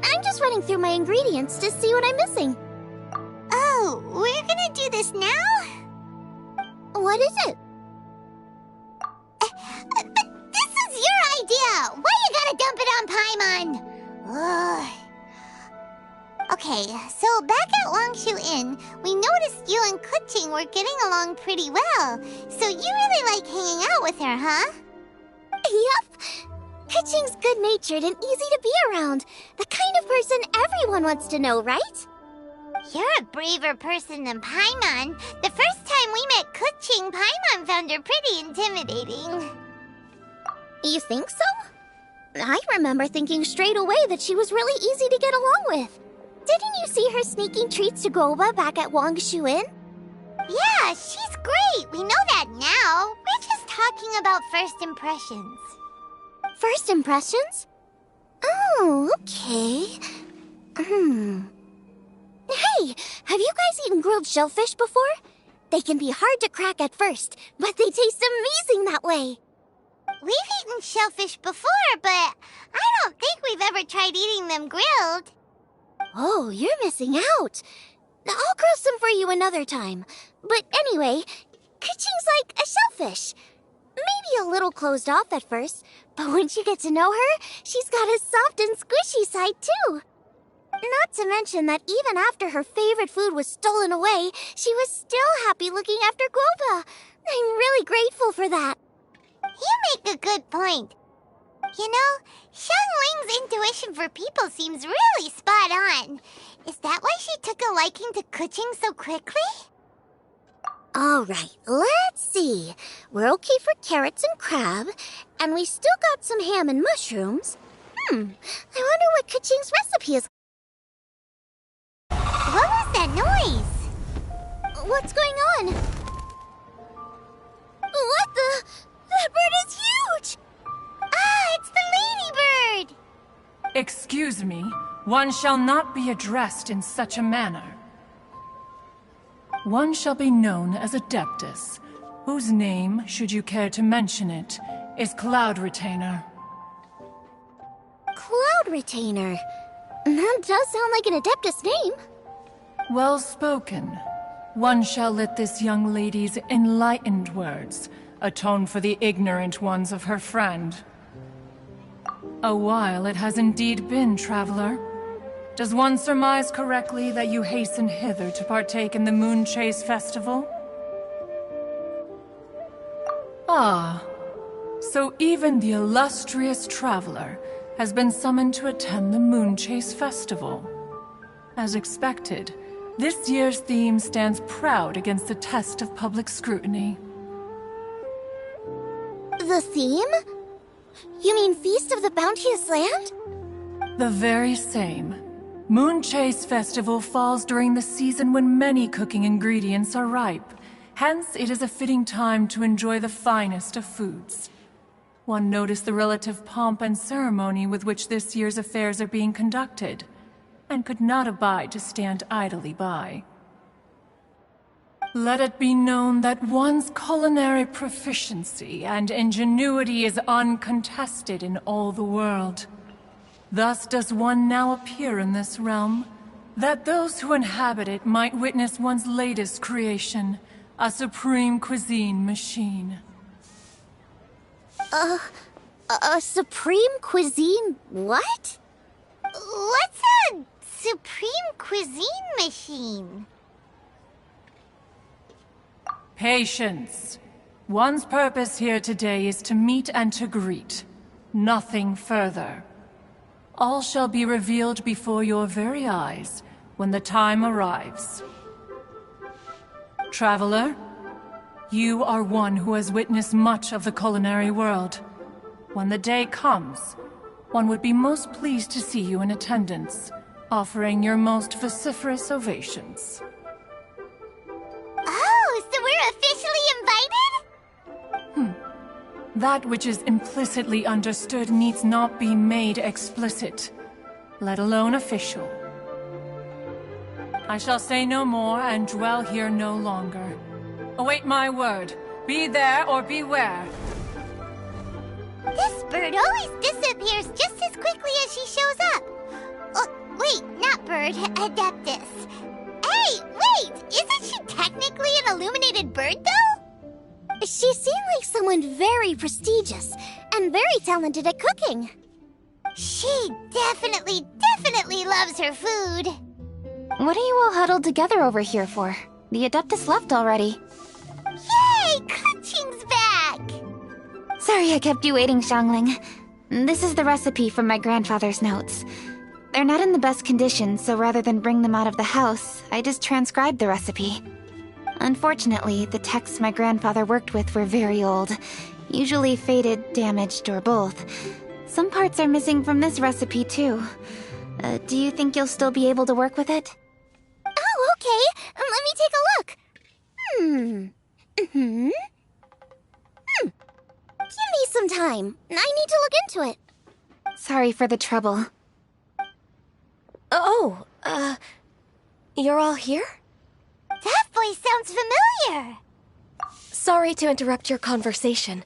I'm just running through my ingredients to see what I'm missing. Oh, we're gonna do this now? What is it? But this is your idea! Why you gotta dump it on Paimon? Ugh. Okay, so back at Longshu Inn, we noticed you and Keqing were getting along pretty well. So you really like hanging out with her, huh? Yup. Keqing's good-natured and easy to be around. The kind of person everyone wants to know, right? You're a braver person than Paimon. The first time we met Keqing, Paimon found her pretty intimidating. You think so? I remember thinking straight away that she was really easy to get along with. Didn't you see her sneaking treats to Goba back at Longshu Inn? Yeah, she's great. We know that now. We're just talking about first impressions. First impressions? Oh, okay. Hey, have you guys eaten grilled shellfish before? They can be hard to crack at first, but they taste amazing that way. We've eaten shellfish before, but I don't think we've ever tried eating them grilled. Oh, you're missing out. I'll grill some for you another time. But anyway, Keqing's like a shellfish. Maybe a little closed off at first, but once you get to know her, she's got a soft and squishy side too. Not to mention that even after her favorite food was stolen away, she was still happy looking after Guoba. I'm really grateful for that. You make a good point. You know, Xiangling's intuition for people seems really spot on. Is that why she took a liking to Keqing so quickly? All right, let's see. We're okay for carrots and crab, and we still got some ham and mushrooms. I wonder what Keqing's recipe is. What was that noise? What's going on? What the? That bird is huge! Ah, it's the ladybird! Excuse me, one shall not be addressed in such a manner. One shall be known as Adeptus, whose name, should you care to mention it, is Cloud Retainer. Cloud Retainer? That does sound like an Adeptus name. Well spoken. One shall let this young lady's enlightened words atone for the ignorant ones of her friend. A while it has indeed been, traveler. Does one surmise correctly that you hasten hither to partake in the Moon Chase Festival? Ah, so even the illustrious traveler has been summoned to attend the Moonchase Festival. As expected, this year's theme stands proud against the test of public scrutiny. The theme? You mean Feast of the Bounteous Land? The very same. Moonchase Festival falls during the season when many cooking ingredients are ripe. Hence, it is a fitting time to enjoy the finest of foods. One noticed the relative pomp and ceremony with which this year's affairs are being conducted, and could not abide to stand idly by. Let it be known that one's culinary proficiency and ingenuity is uncontested in all the world. Thus does one now appear in this realm, that those who inhabit it might witness one's latest creation, a supreme cuisine machine. A supreme cuisine what? What's a supreme cuisine machine? Patience. One's purpose here today is to meet and to greet. Nothing further. All shall be revealed before your very eyes when the time arrives. Traveler, you are one who has witnessed much of the culinary world. When the day comes, one would be most pleased to see you in attendance, offering your most vociferous ovations. Oh, so we're officially invited? That which is implicitly understood needs not be made explicit, let alone official. I shall say no more and dwell here no longer. Await my word. Be there or beware. This bird always disappears just as quickly as she shows up. Oh, wait, not bird, Adeptus. Hey, wait! Isn't she technically an illuminated bird, though? She seemed like someone very prestigious and very talented at cooking. She definitely loves her food. What are you all huddled together over here for? The Adeptus left already. Yay! Kaching's back! Sorry I kept you waiting, Xiangling. This is the recipe from my grandfather's notes. They're not in the best condition, so rather than bring them out of the house, I just transcribed the recipe. Unfortunately, the texts my grandfather worked with were very old, usually faded, damaged, or both. Some parts are missing from this recipe, too. Do you think you'll still be able to work with it? Oh, okay. Let me take a look. Give me some time. I need to look into it. Sorry for the trouble. Oh, you're all here? That voice sounds familiar. Sorry to interrupt your conversation.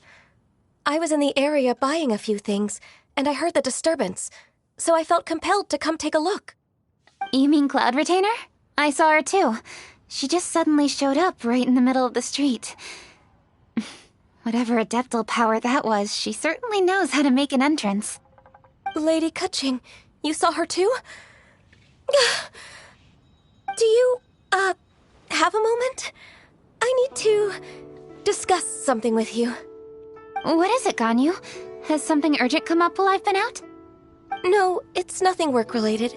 I was in the area buying a few things, and I heard the disturbance, so I felt compelled to come take a look. You mean Cloud Retainer? I saw her too. She just suddenly showed up right in the middle of the street. Whatever adeptal power that was, she certainly knows how to make an entrance. Lady Kaching, you saw her too? Do you, have a moment? I need to discuss something with you. What is it, Ganyu? Has something urgent come up while I've been out? No, it's nothing work-related.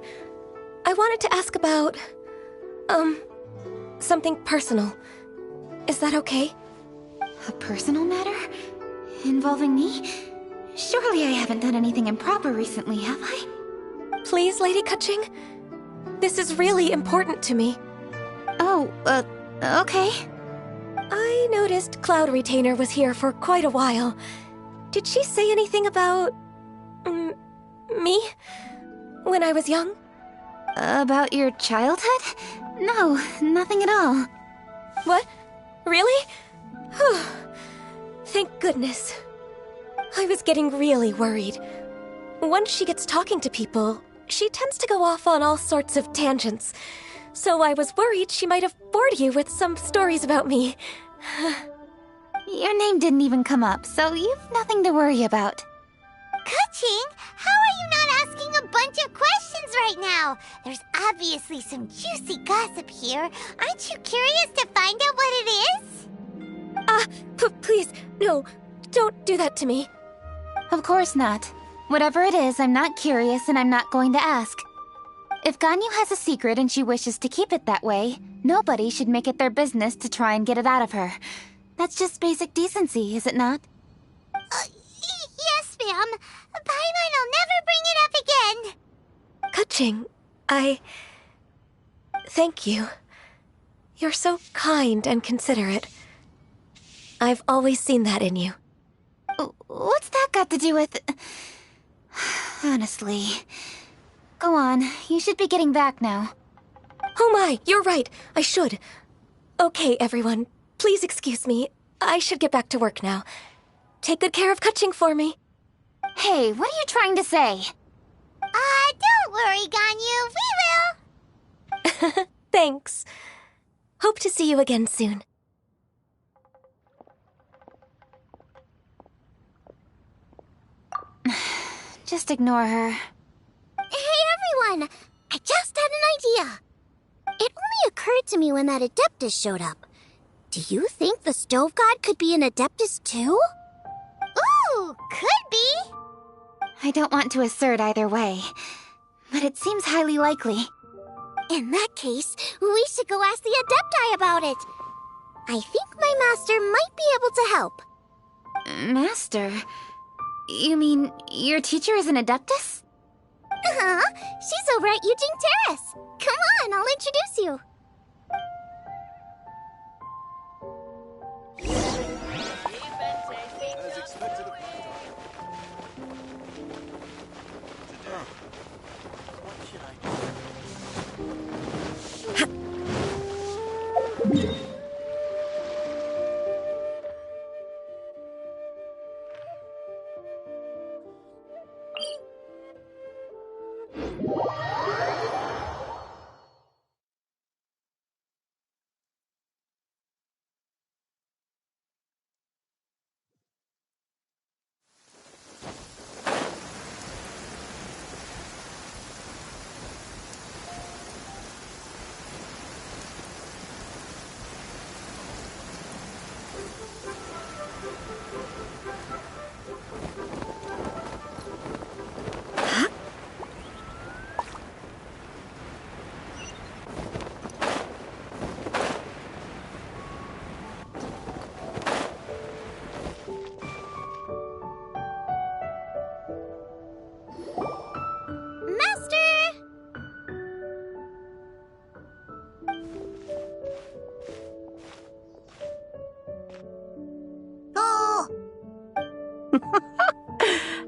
I wanted to ask about, something personal. Is that okay? A personal matter? Involving me? Surely I haven't done anything improper recently, have I? Please, Lady Kaching. This is really important to me. Oh, okay. I noticed Cloud Retainer was here for quite a while. Did she say anything about... me? When I was young? About your childhood? No, nothing at all. What? Really? Whew. Thank goodness. I was getting really worried. Once she gets talking to people, she tends to go off on all sorts of tangents. So I was worried she might have bored you with some stories about me. Your name didn't even come up, so you've nothing to worry about. Kaching, how are you not asking a bunch of questions right now? There's obviously some juicy gossip here. Aren't you curious to find out what it is? Please, no, don't do that to me. Of course not. Whatever it is, I'm not curious and I'm not going to ask. If Ganyu has a secret and she wishes to keep it that way, nobody should make it their business to try and get it out of her. That's just basic decency, is it not? Yes, ma'am. Paimon will never bring it up again. Kaching, thank you. You're so kind and considerate. I've always seen that in you. What's that got to do with... Honestly. Go on, you should be getting back now. Oh my, you're right. I should. Okay, everyone. Please excuse me. I should get back to work now. Take good care of Kaching for me. Hey, what are you trying to say? Don't worry, Ganyu. We will. Thanks. Hope to see you again soon. Just ignore her. Hey, everyone! I just had an idea. It only occurred to me when that Adeptus showed up. Do you think the Stove God could be an Adeptus too? Ooh, could be. I don't want to assert either way, but it seems highly likely. In that case, we should go ask the Adepti about it. I think my master might be able to help. Master? You mean your teacher is an Adeptus? Uh-huh. She's over at Yujing Terrace. Come on, I'll introduce you.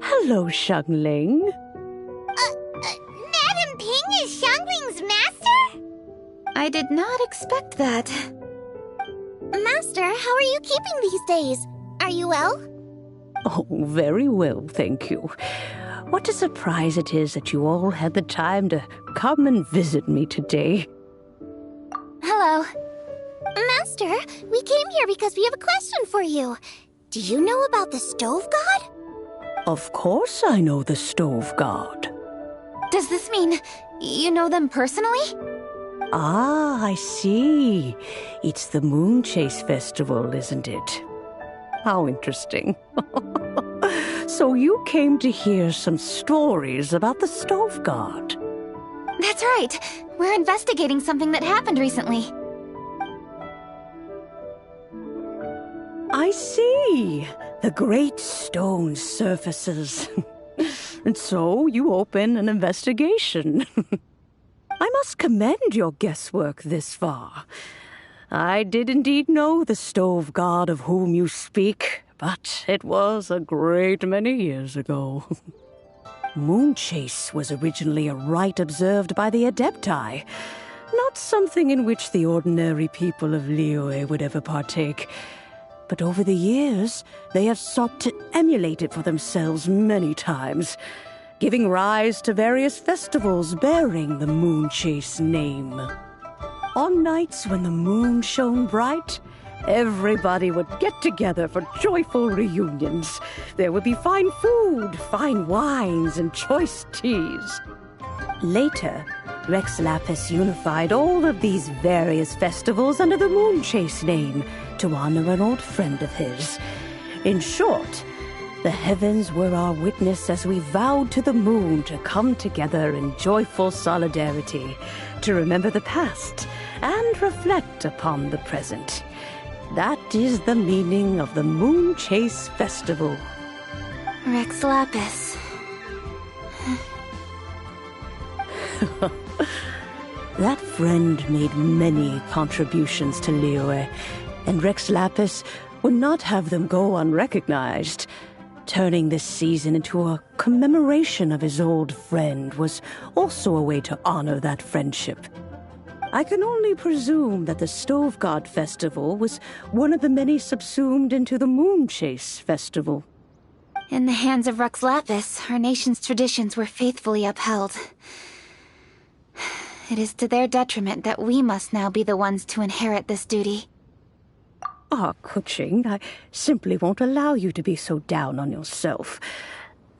Hello, Xiangling. Madam Ping is Xiangling's master? I did not expect that. Master, how are you keeping these days? Are you well? Oh, very well, thank you. What a surprise it is that you all had the time to come and visit me today. Hello. Master, we came here because we have a question for you. Do you know about the Stove God? Of course I know the Stove God. Does this mean you know them personally? Ah, I see. It's the Moon Chase Festival, isn't it? How interesting. So you came to hear some stories about the Stove God. That's right. We're investigating something that happened recently. I see. The great stone surfaces. And so you open an investigation. I must commend your guesswork this far. I did indeed know the Stove God of whom you speak, but it was a great many years ago. Moon Chase was originally a rite observed by the Adepti, not something in which the ordinary people of Liyue would ever partake. But over the years, they have sought to emulate it for themselves many times, giving rise to various festivals bearing the Moon Chase name. On nights when the moon shone bright, everybody would get together for joyful reunions. There would be fine food, fine wines, and choice teas. Later, Rex Lapis unified all of these various festivals under the Moon Chase name to honor an old friend of his. In short, The heavens were our witness as we vowed to the moon to come together in joyful solidarity, to remember the past and reflect upon the present. That is the meaning of the Moon Chase Festival. Rex Lapis. That friend made many contributions to Liyue, and Rex Lapis would not have them go unrecognized. Turning this season into a commemoration of his old friend was also a way to honor that friendship. I can only presume that the Stove God Festival was one of the many subsumed into the Moon Chase Festival. In the hands of Rex Lapis, our nation's traditions were faithfully upheld. It is to their detriment that we must now be the ones to inherit this duty. Ah, Kuching, I simply won't allow you to be so down on yourself.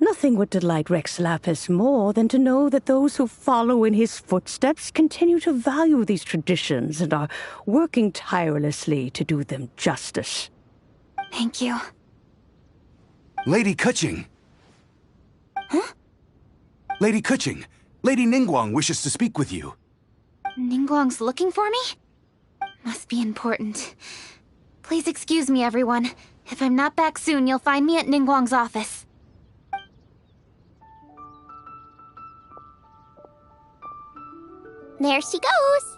Nothing would delight Rex Lapis more than to know that those who follow in his footsteps continue to value these traditions and are working tirelessly to do them justice. Thank you. Lady Kuching! Huh? Lady Kuching, Lady Ningguang wishes to speak with you. Ningguang's looking for me? Must be important. Please excuse me, everyone. If I'm not back soon, you'll find me at Ningguang's office. There she goes.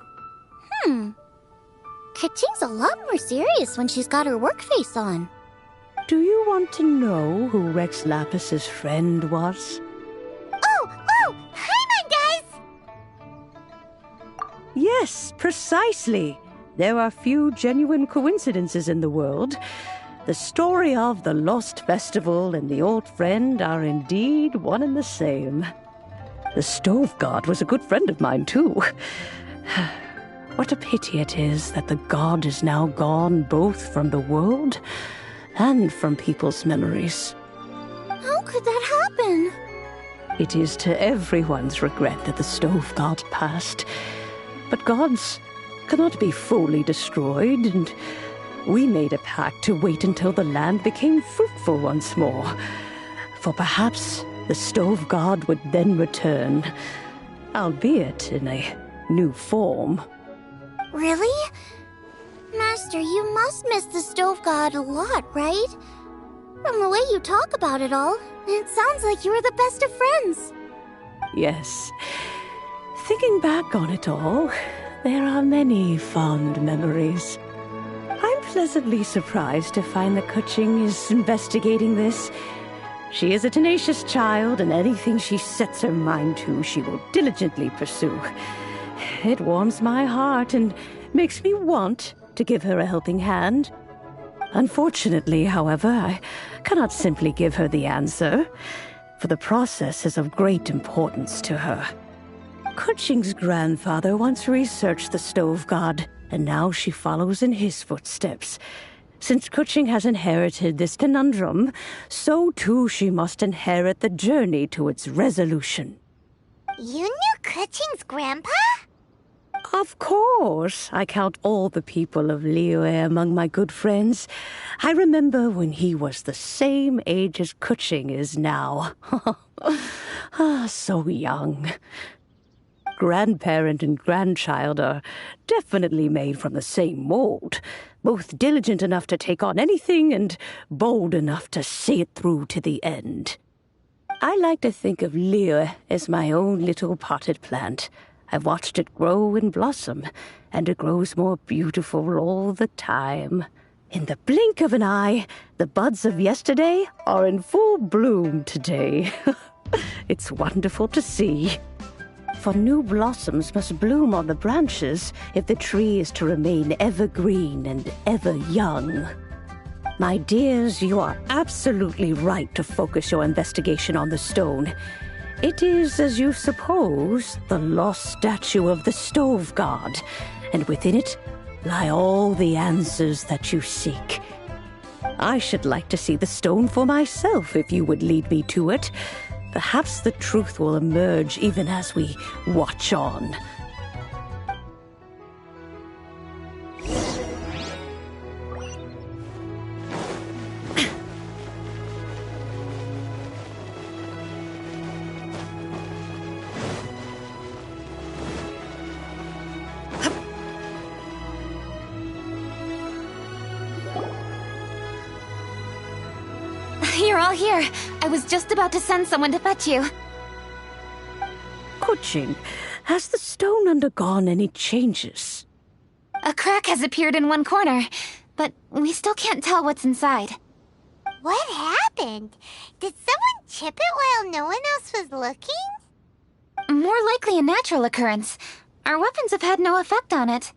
Kuching's a lot more serious when she's got her work face on. Do you want to know who Rex Lapis's friend was? Oh! Hi, my guys! Yes, precisely. There are few genuine coincidences in the world. The story of the Lost Festival and the old friend are indeed one and the same. The Stove God was a good friend of mine, too. What a pity it is that the god is now gone both from the world and from people's memories. How could that happen? It is to everyone's regret that the Stove God passed. But gods cannot be fully destroyed, and we made a pact to wait until the land became fruitful once more. For perhaps the Stove God would then return, albeit in a new form. Really? Master, you must miss the Stove God a lot, right? From the way you talk about it all, it sounds like you were the best of friends. Yes. Thinking back on it all, there are many fond memories. I'm pleasantly surprised to find that Kuching is investigating this. She is a tenacious child, and anything she sets her mind to, she will diligently pursue. It warms my heart and makes me want to give her a helping hand. Unfortunately, however, I cannot simply give her the answer, for the process is of great importance to her. Kuching's grandfather once researched the Stove God, and now she follows in his footsteps. Since Kuching has inherited this conundrum, so too she must inherit the journey to its resolution. You knew Kuching's grandpa? Of course. I count all the people of Liyue among my good friends. I remember when he was the same age as Kuching is now. So young. Grandparent and grandchild are definitely made from the same mold, both diligent enough to take on anything and bold enough to see it through to the end. I like to think of Liyue as my own little potted plant. I've watched it grow and blossom, and it grows more beautiful all the time. In the blink of an eye, the buds of yesterday are in full bloom today. It's wonderful to see. For new blossoms must bloom on the branches if the tree is to remain evergreen and ever young. My dears, you are absolutely right to focus your investigation on the stone. It is, as you suppose, the lost statue of the Stove God, and within it lie all the answers that you seek. I should like to see the stone for myself if you would lead me to it. Perhaps the truth will emerge even as we watch on. all here. I was just about to send someone to fetch you. Kuching, has the stone undergone any changes? A crack has appeared in one corner, but we still can't tell what's inside. What happened? Did someone chip it while no one else was looking? More likely a natural occurrence. Our weapons have had no effect on it.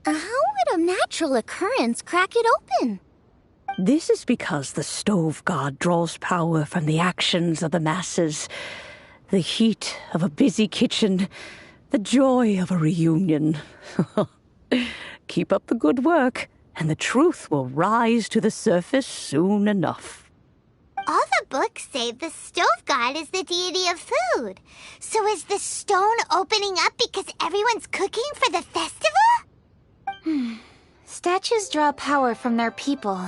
How would a natural occurrence crack it open? This is because the stove god draws power from the actions of the masses, the heat of a busy kitchen, the joy of a reunion. Keep up the good work, and the truth will rise to the surface soon enough. All the books say the stove god is the deity of food. So is the stone opening up because everyone's cooking for the festival? Statues draw power from their people.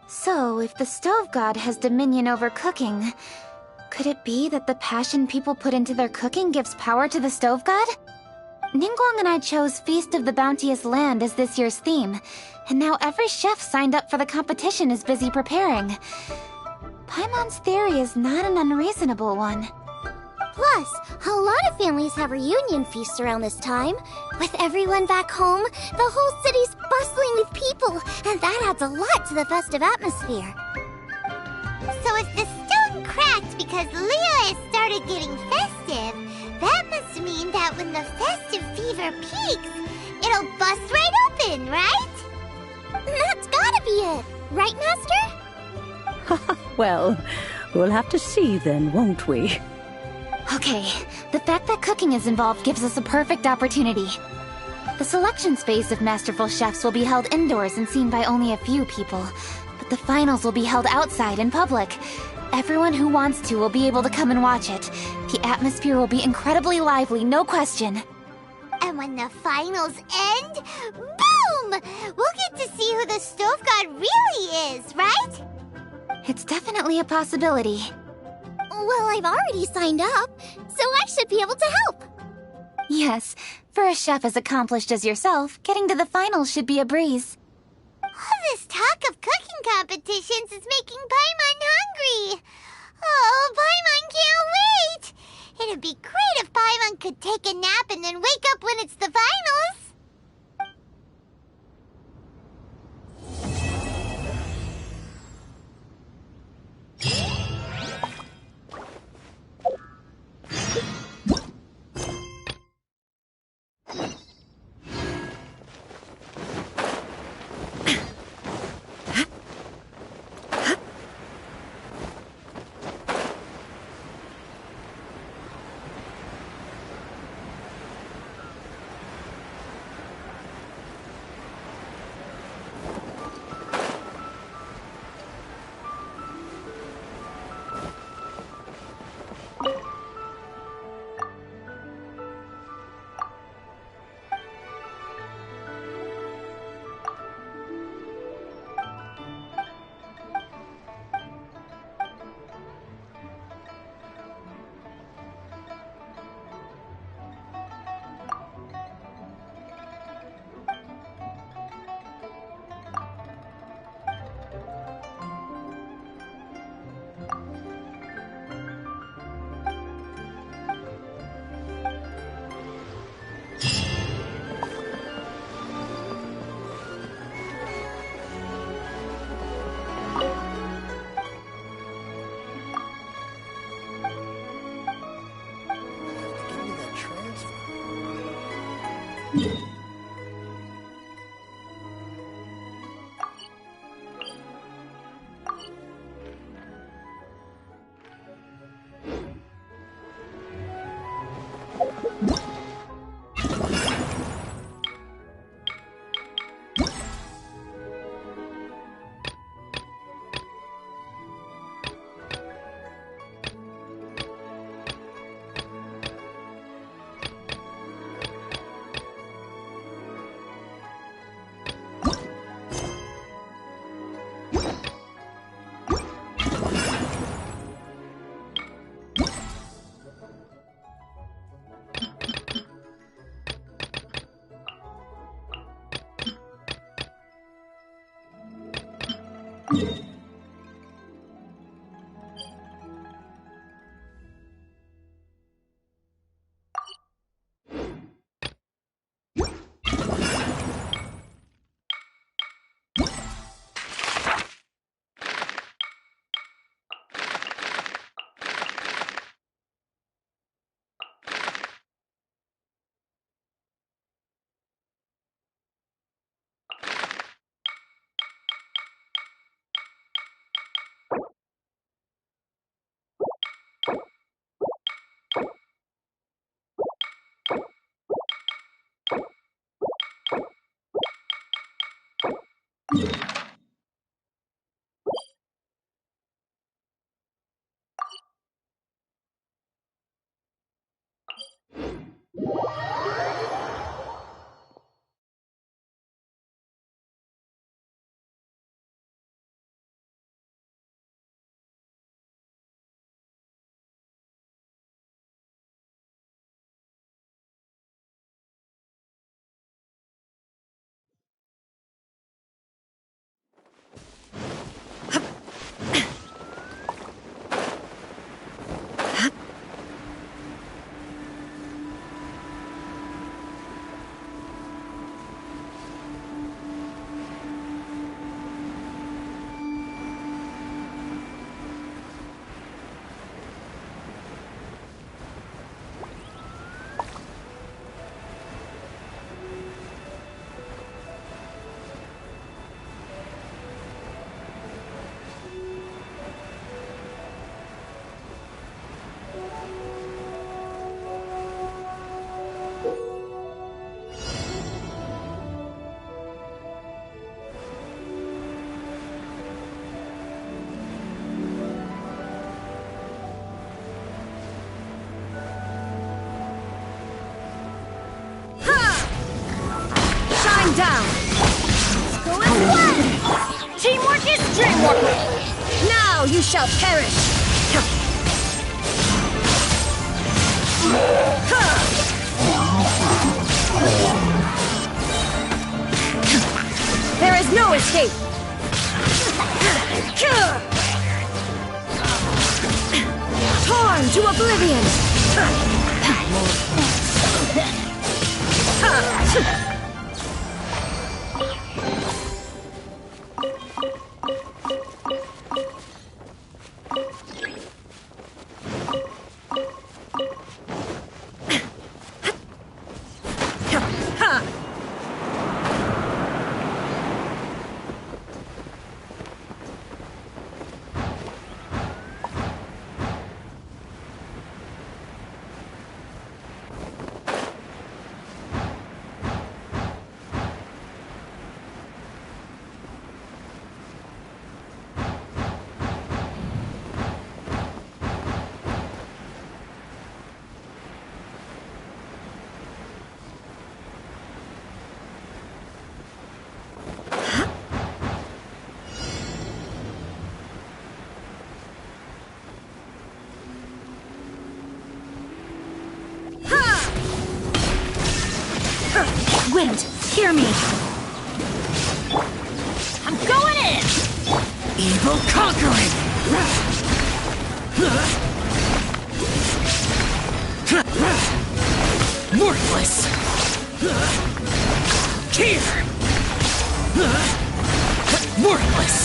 So, if the stove god has dominion over cooking, could it be that the passion people put into their cooking gives power to the stove god? Ningguang and I chose Feast of the Bounteous Land as this year's theme, and now every chef signed up for the competition is busy preparing. Paimon's theory is not an unreasonable one. Plus, a lot of families have reunion feasts around this time. With everyone back home, the whole city's bustling with people, and that adds a lot to the festive atmosphere. So if the stone cracked because Leo has started getting festive, that must mean that when the festive fever peaks, it'll bust right open, right? That's gotta be it, right, Master? Well, we'll have to see then, won't we? Okay, the fact that cooking is involved gives us a perfect opportunity. The selection phase of masterful chefs will be held indoors and seen by only a few people, but the finals will be held outside in public. Everyone who wants to will be able to come and watch it. The atmosphere will be incredibly lively, no question. And when the finals end, boom! We'll get to see who the stove god really is, right? It's definitely a possibility. Well, I've already signed up, so I should be able to help. Yes, for a chef as accomplished as yourself, getting to the finals should be a breeze. All this talk of cooking competitions is making Paimon hungry. Oh, Paimon can't wait! It'd be great if Paimon could take a nap and then wake up when it's the finals. more. Now you shall perish. There is no escape. Torn to oblivion. Wind, hear me. I'm going in! Evil conquering! Worthless! Here! Worthless!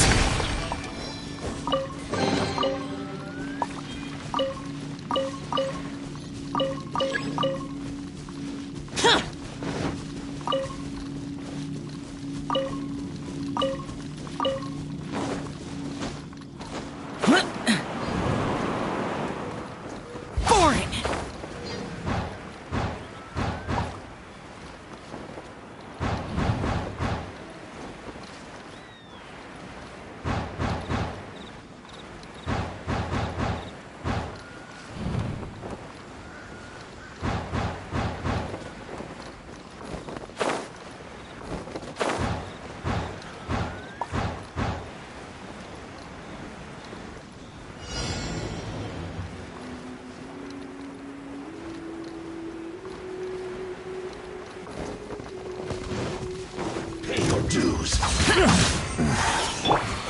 Dues.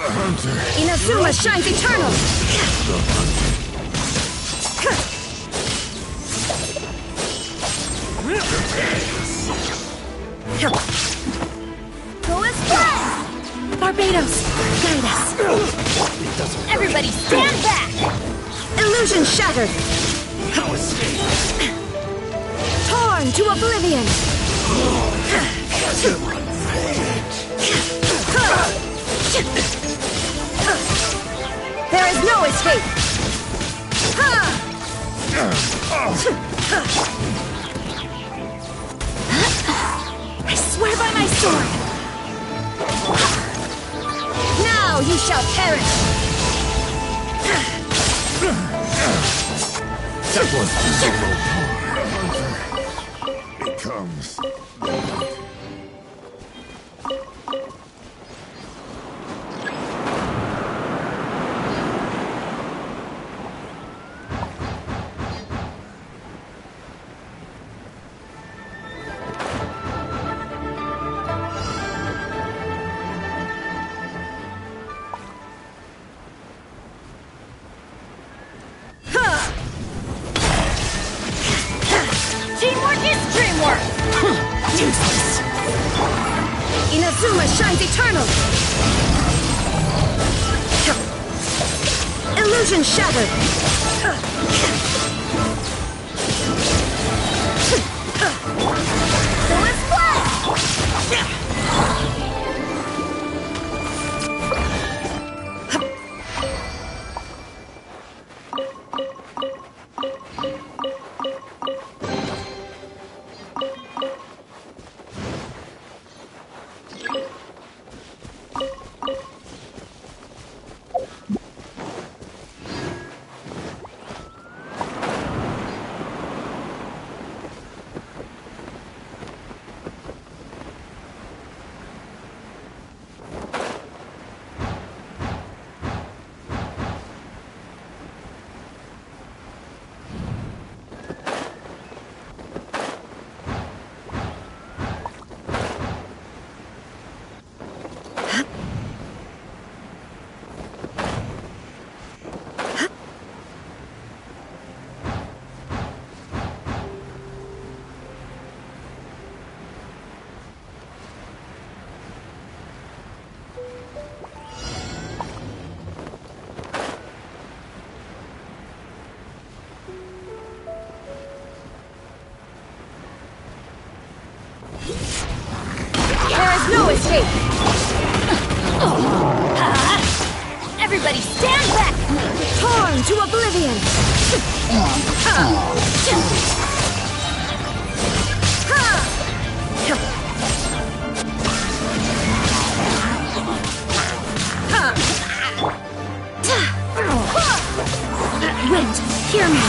Hunter. Inazuma shines eternal. Go as fast! Barbados, guide us. Everybody stand back! Illusion shattered. Torn to oblivion. There is no escape. I swear by my sword! Now you shall perish. That was solo becomes Teamwork is dreamwork! Useless. Inazuma shines eternal. Illusion shattered. Go as fast! escape! Everybody stand back! Torn to oblivion! Wind, hear me!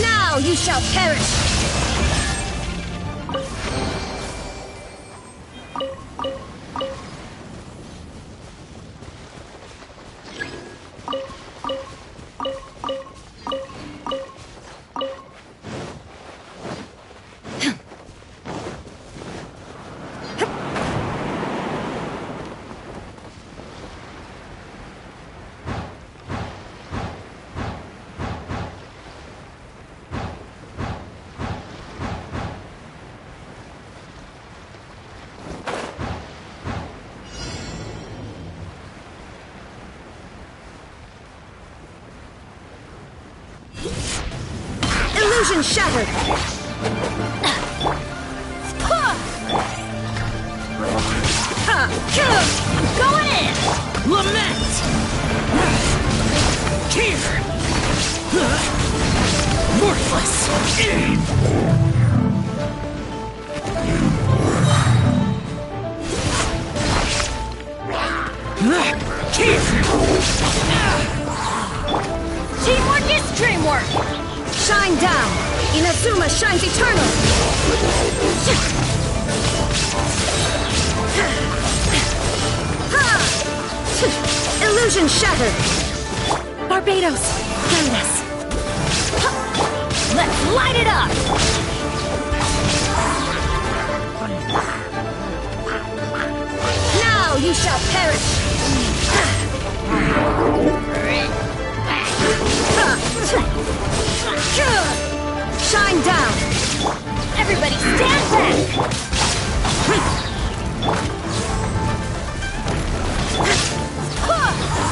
Now you shall perish! Illusion shattered! Going in! Lament! Here! Worthless! Teamwork is dreamwork! Shine down! Inazuma shines eternal! Illusion shattered! Barbados, guide us! Let's light it up! Now you shall perish! Shine down! Everybody stand back!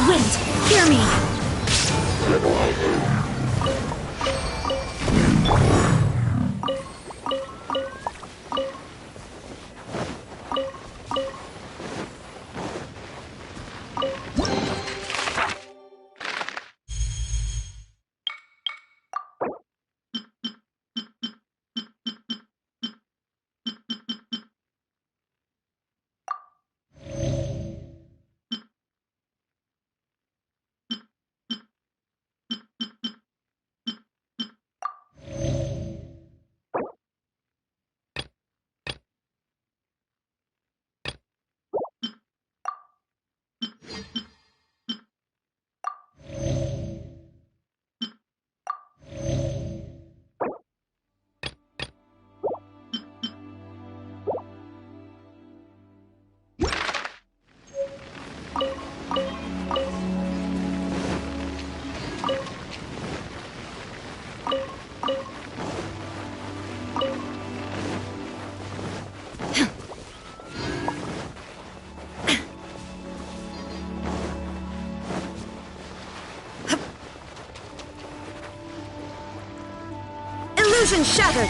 Wind, hear me! Illusion shattered!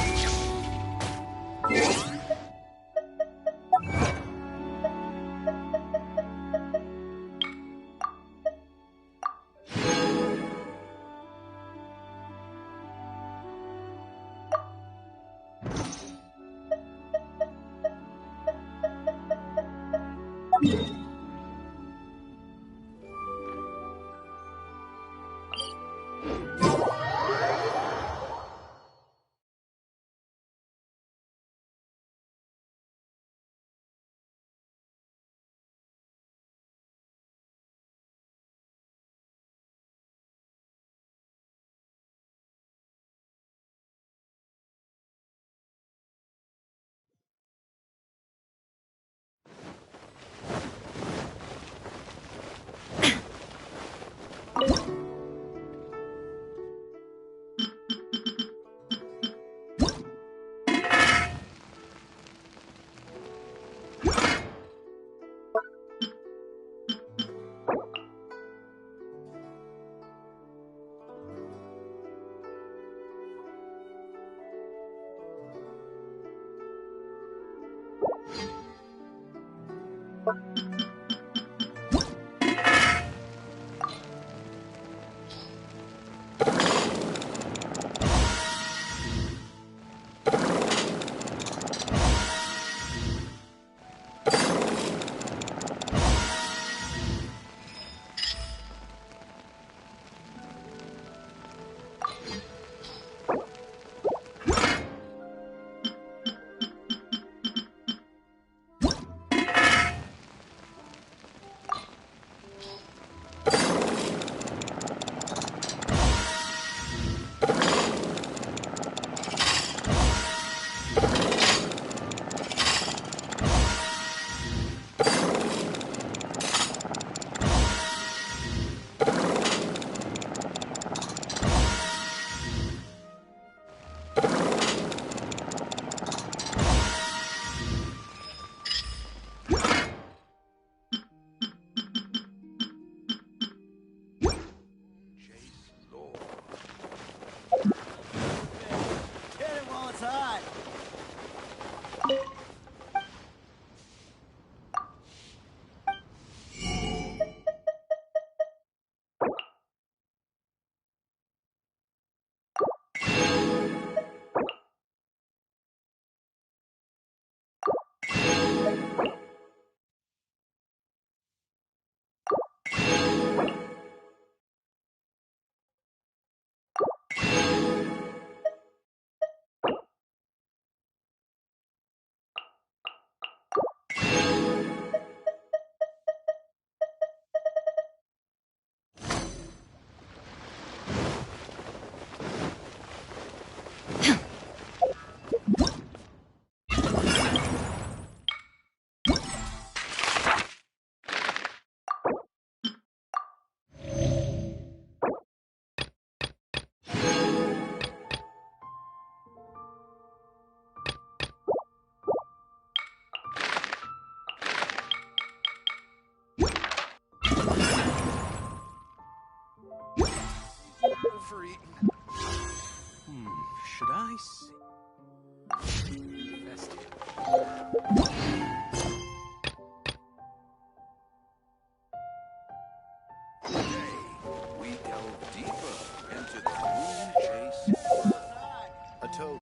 for eating. Should I say? Today, we delve deeper into the moon chase. A toad.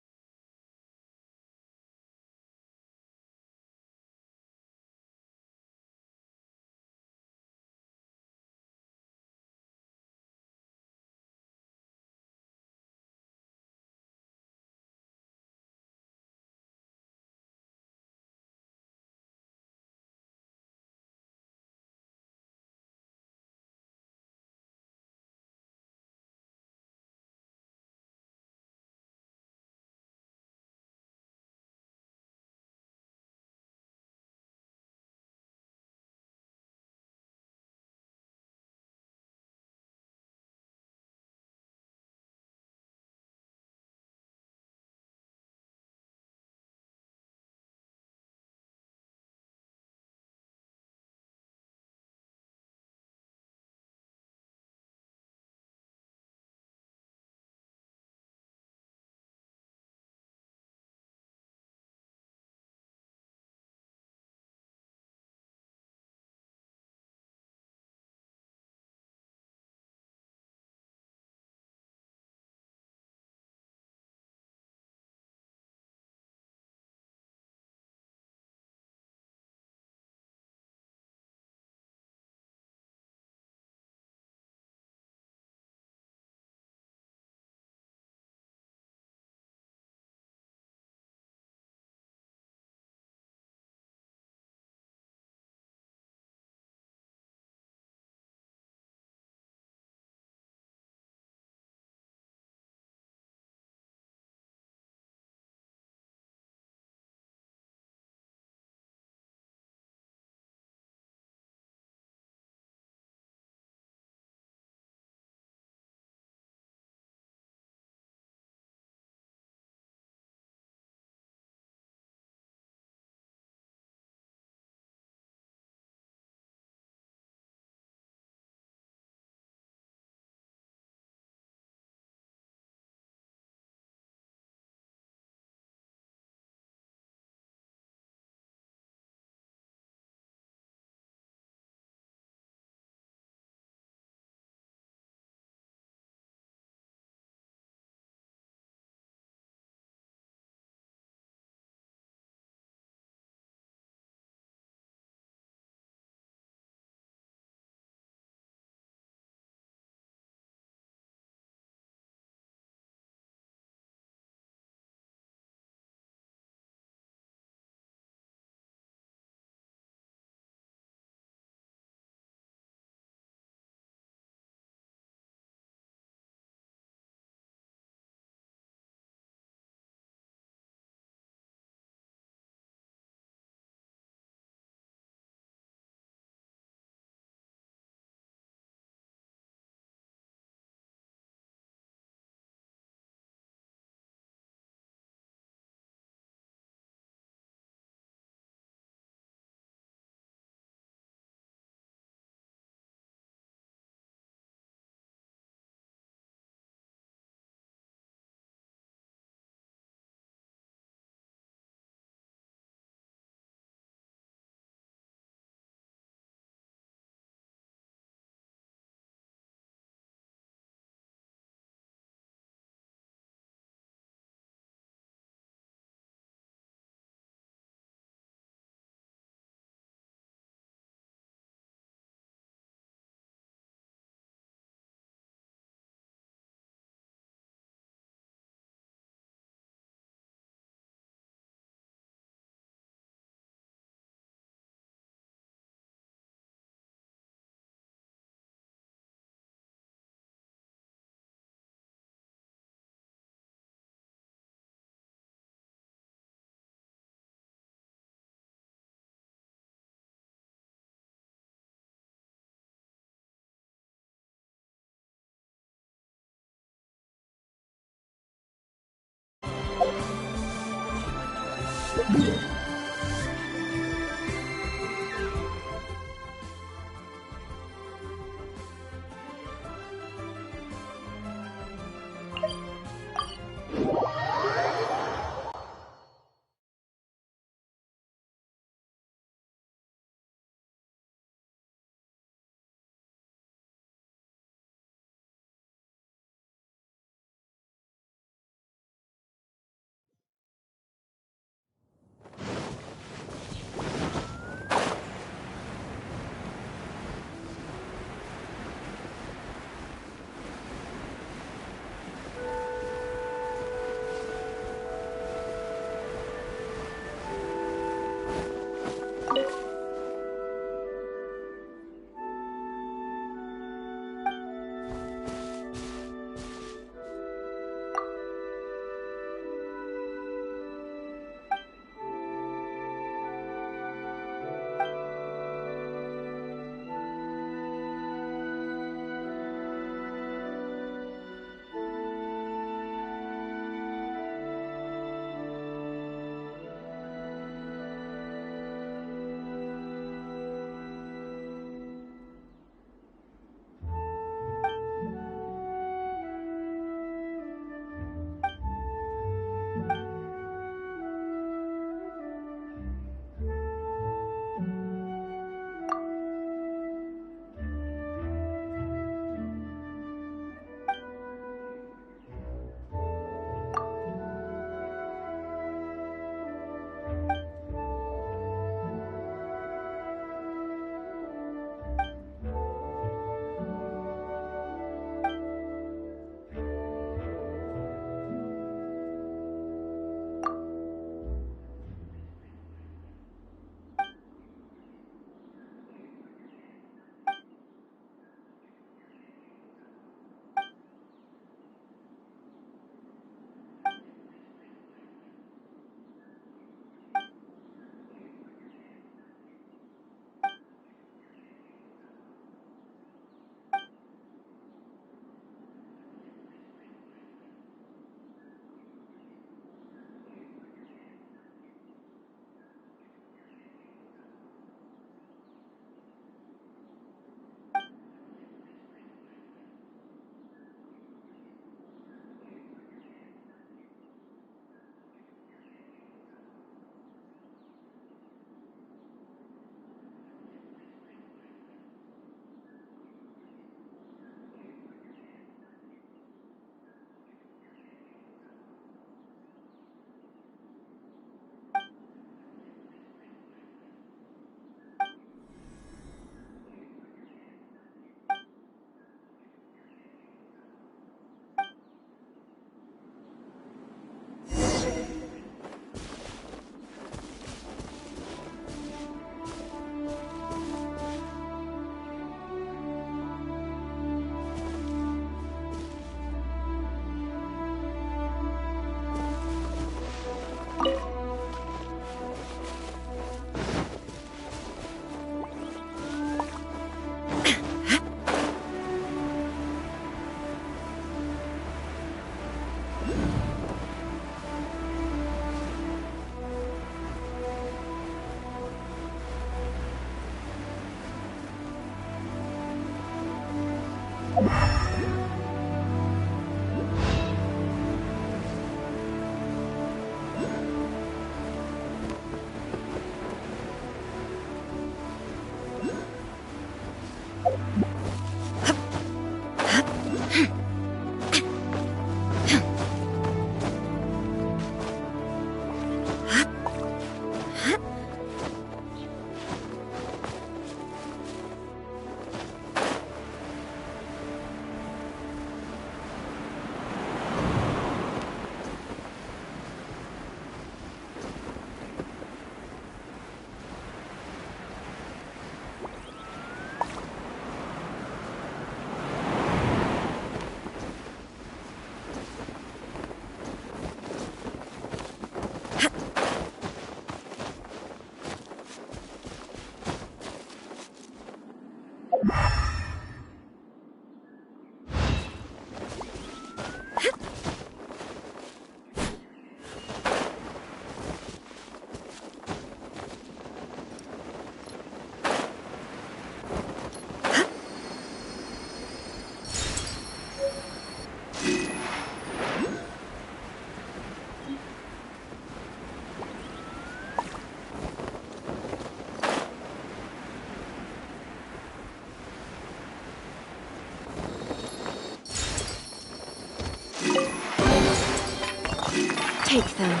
Take them.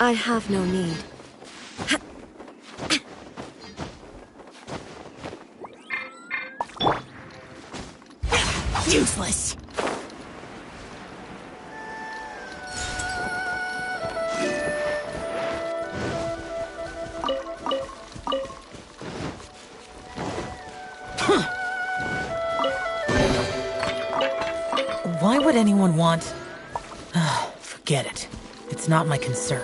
I have no need. Useless. Why would anyone want... Forget it. It's not my concern.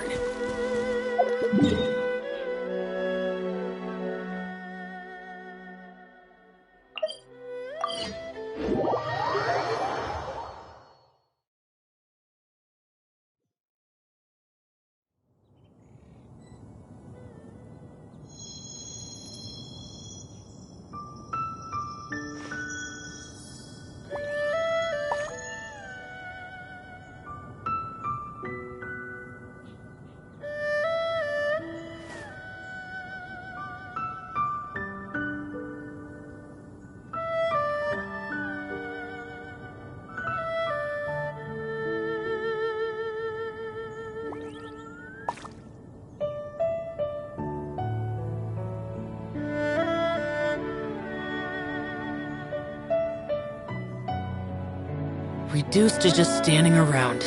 Reduced to just standing around.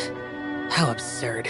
How absurd.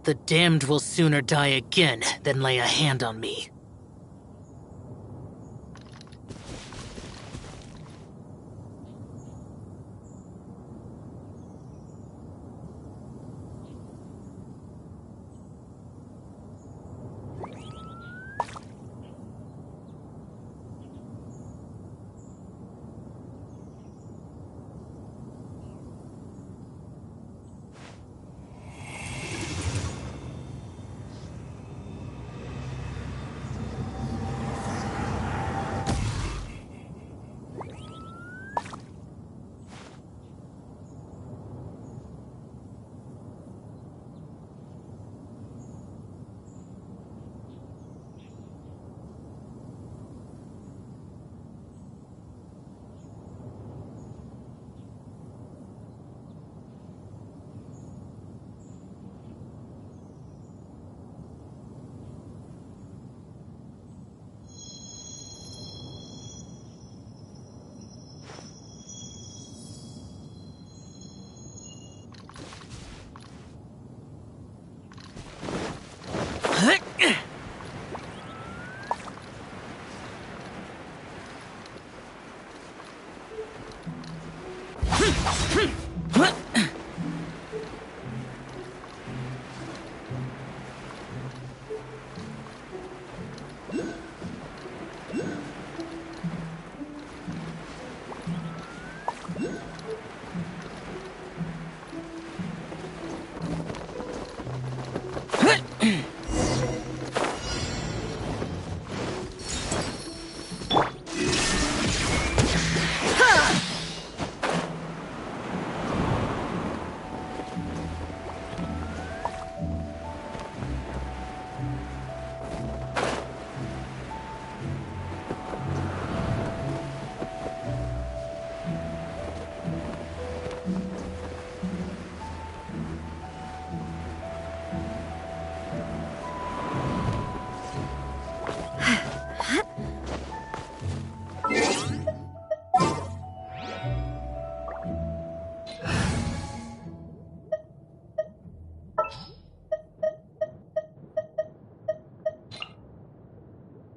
The damned will sooner die again than lay a hand on me.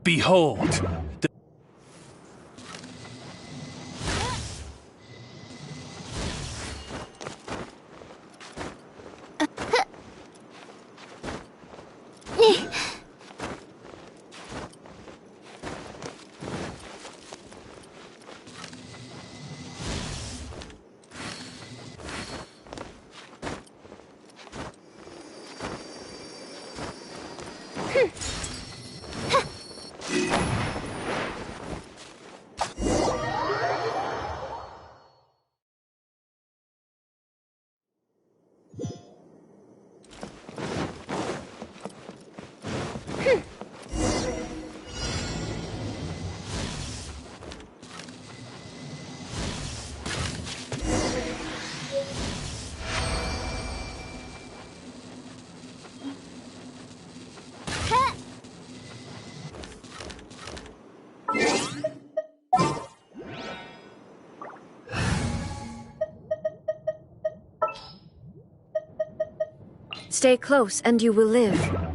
Behold! Stay close and you will live.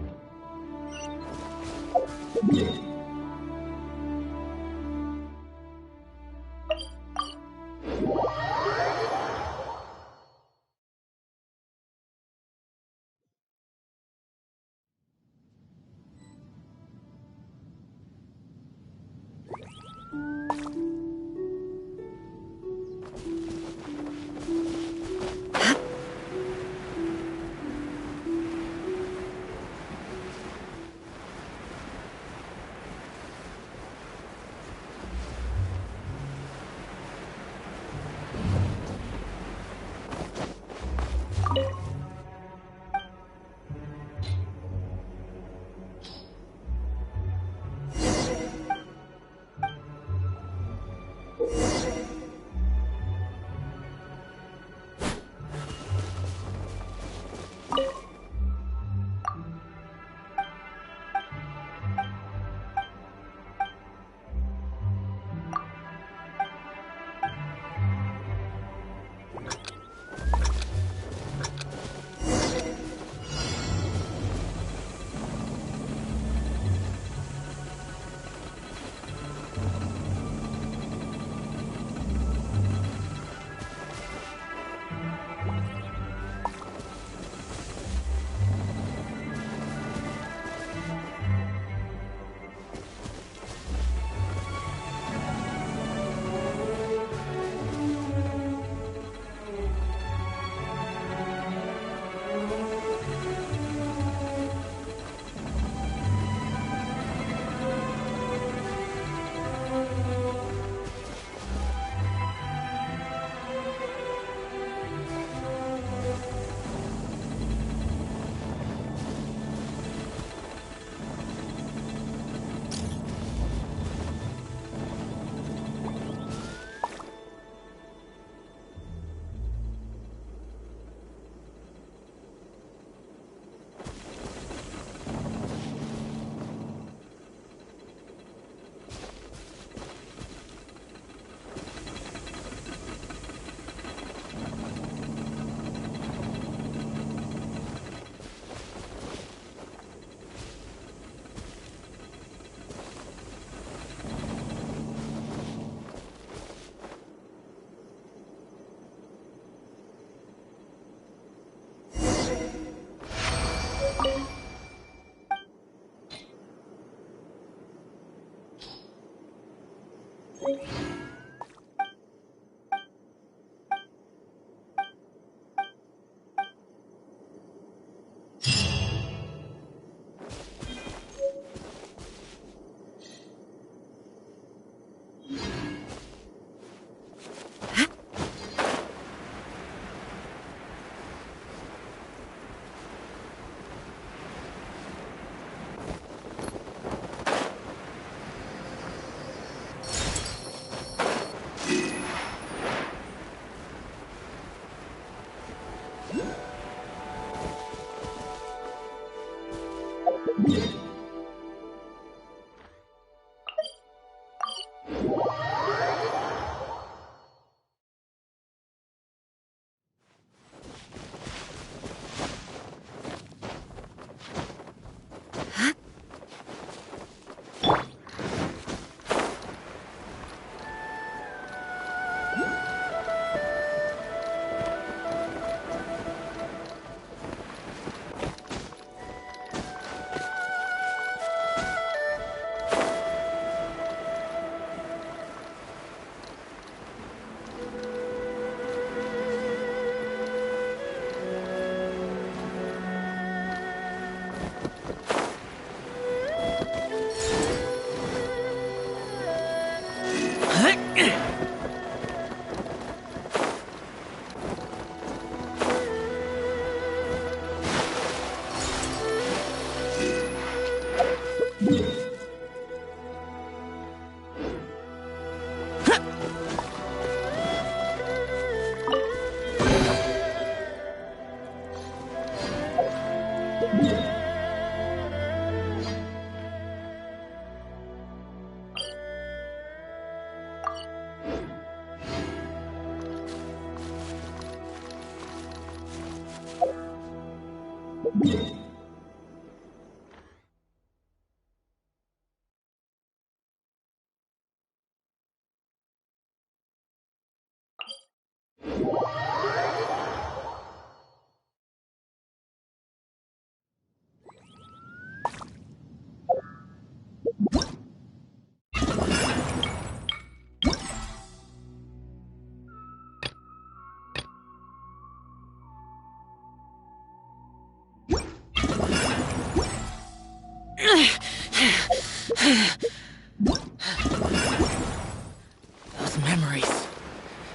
Those memories.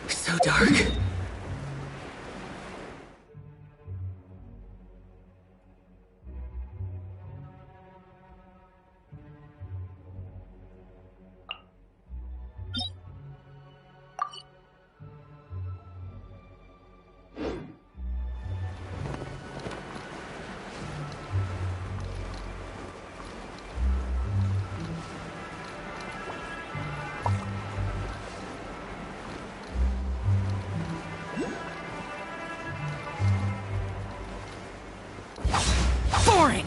So dark. Boring!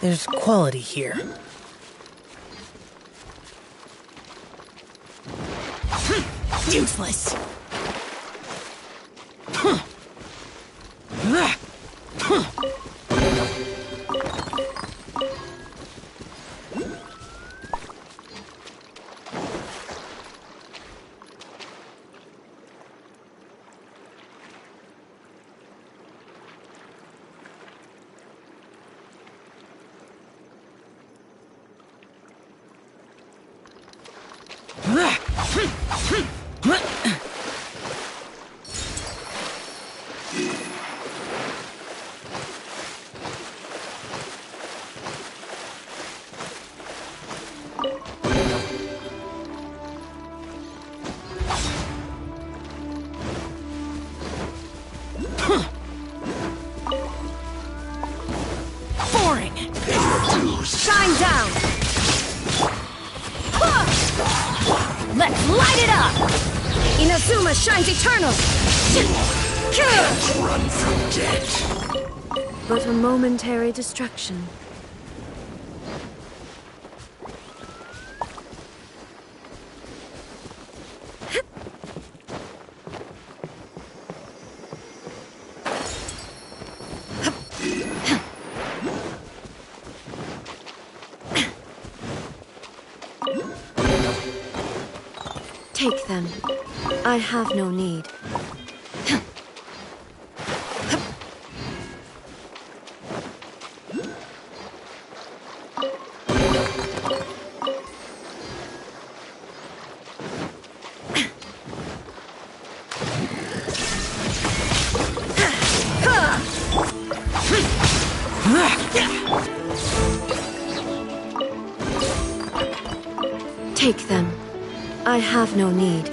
There's quality here. Useless! Boring! Shine down! Let's light it up! Inazuma shines eternal! Run from death. But a momentary distraction. Take them. I have no need. Take them. I have no need.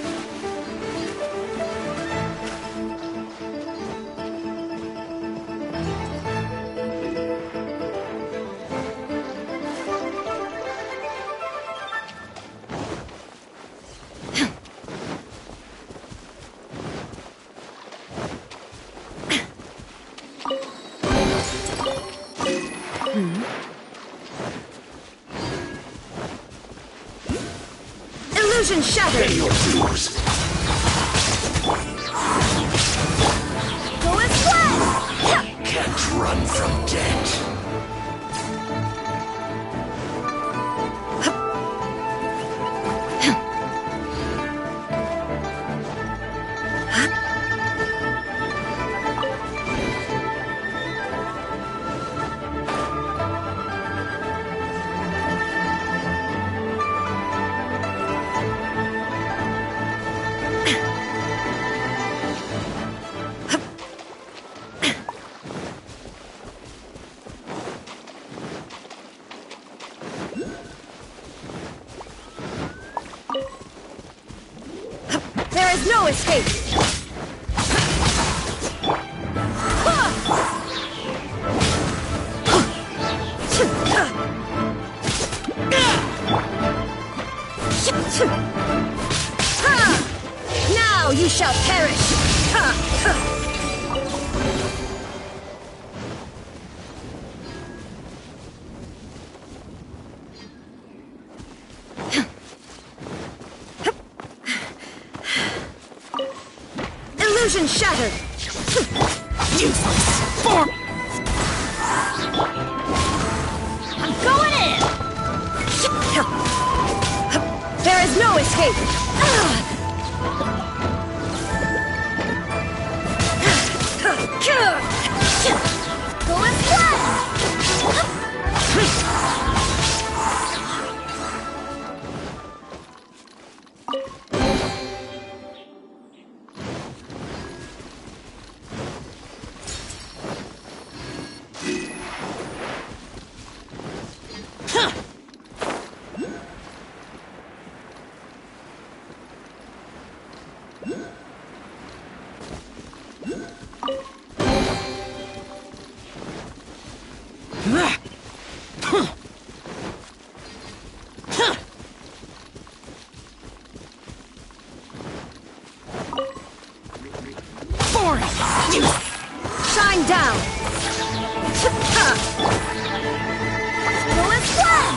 Illusion shattered! Pay your dues. Go and fly! Can't run from debt. There is no escape! Now you shall perish! Illusion shattered! Useless! Form! I'm going in! There is no escape! Go and fly! Shine down! Go and fly!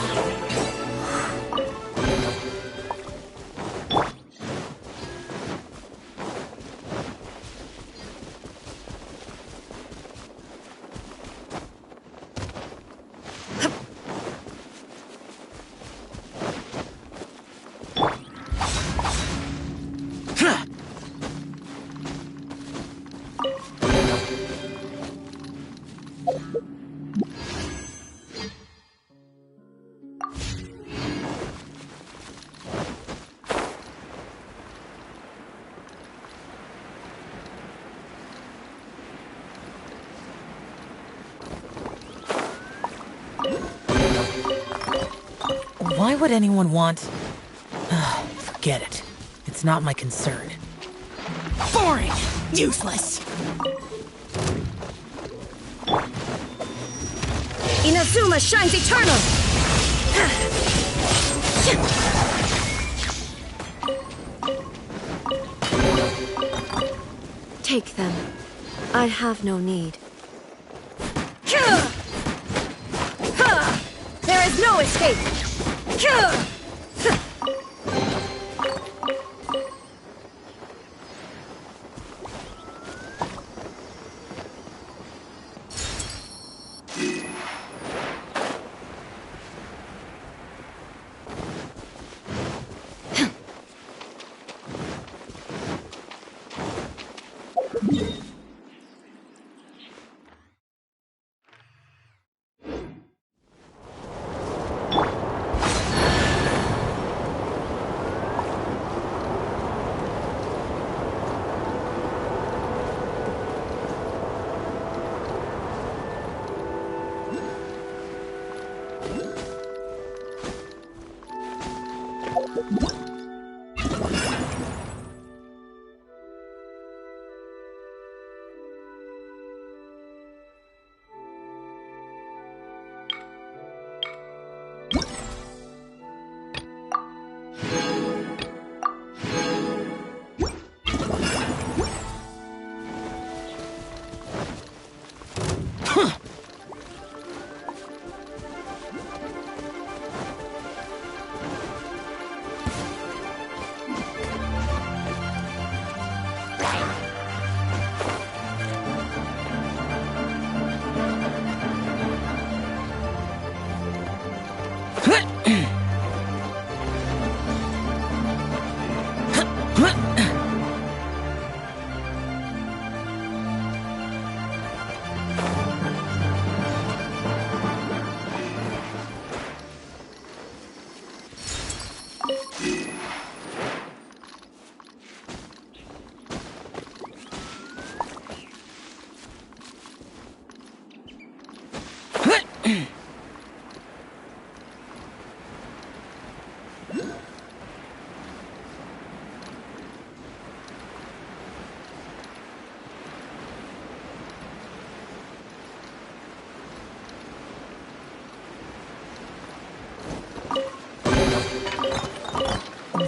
Why would anyone want... forget it. It's not my concern. Boring! Useless! Inazuma shines eternal! Take them. I have no need. There is no escape!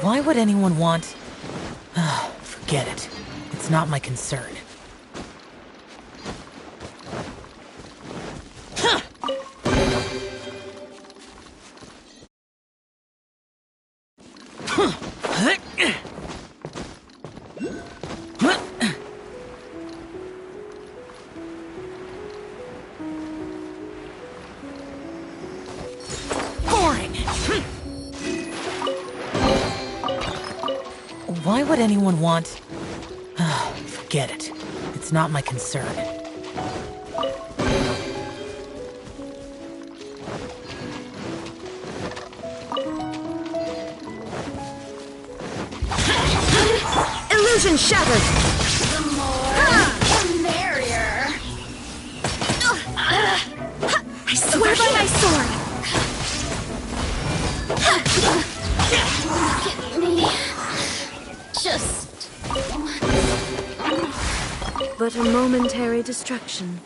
Why would anyone want... Forget it. It's not my concern. Why would anyone want... Forget it. It's not my concern. Illusion shattered! The more, the merrier. I swear by my sword! Give me just but a momentary distraction.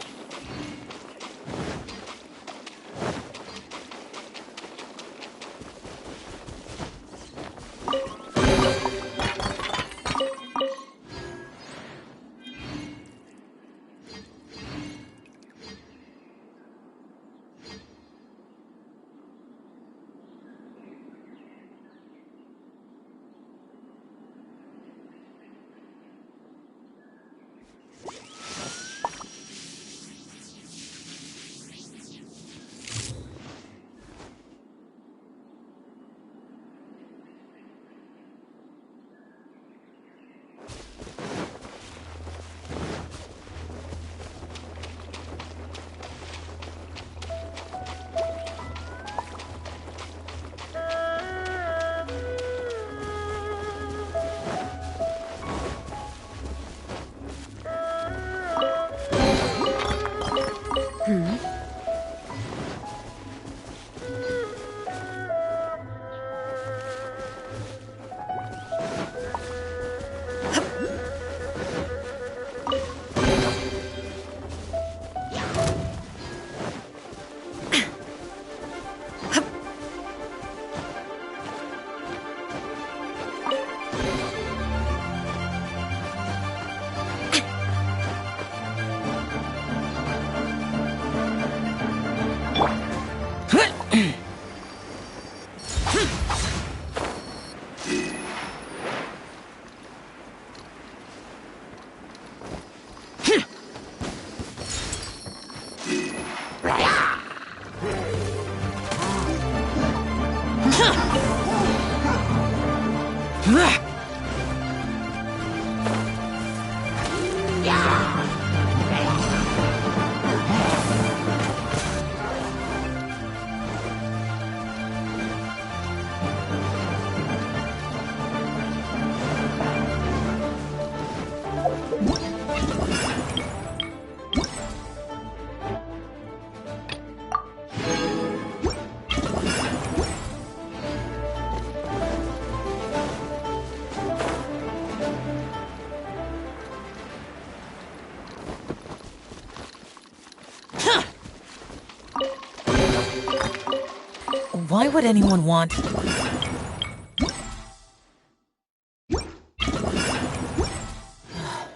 Why would anyone want...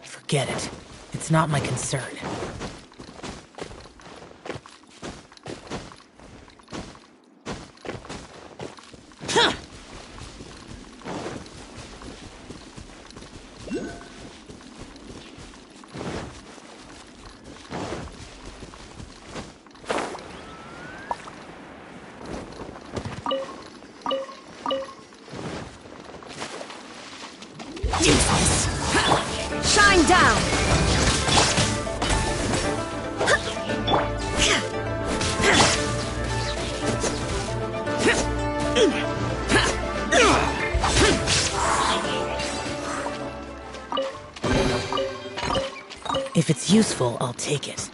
Forget it. It's not my concern. Shine down! If it's useful, I'll take it.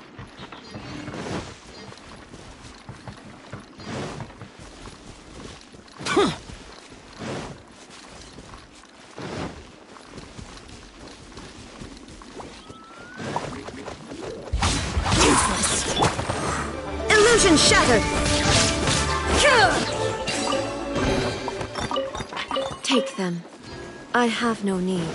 Illusion shattered! Take them. I have no need.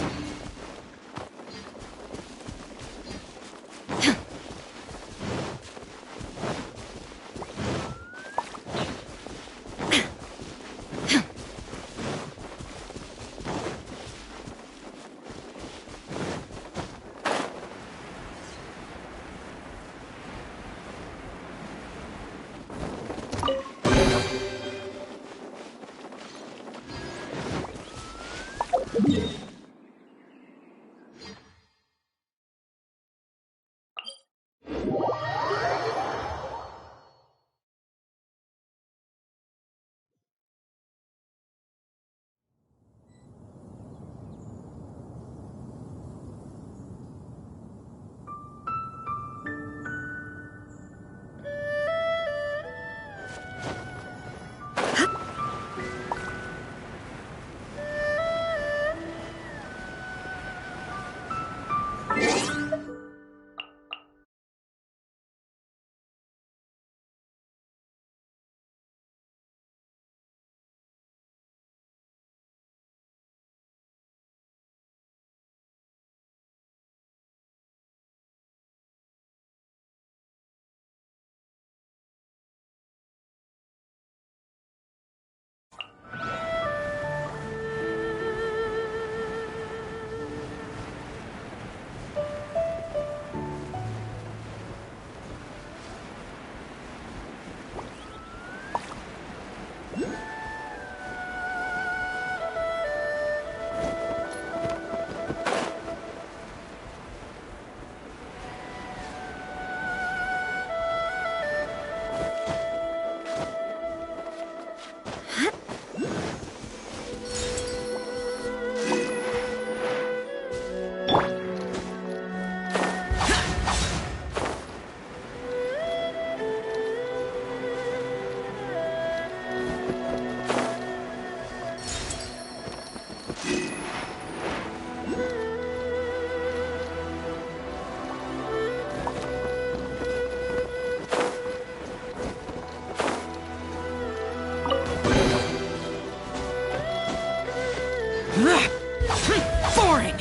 Boring!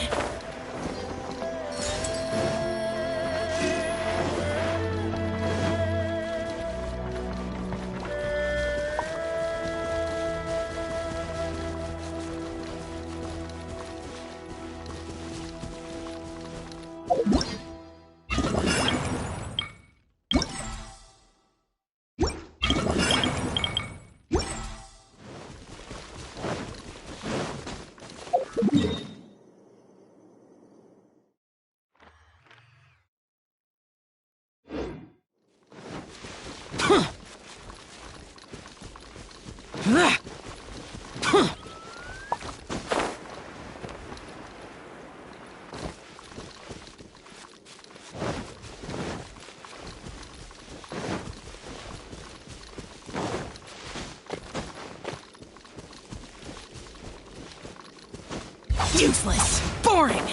Useless! Boring!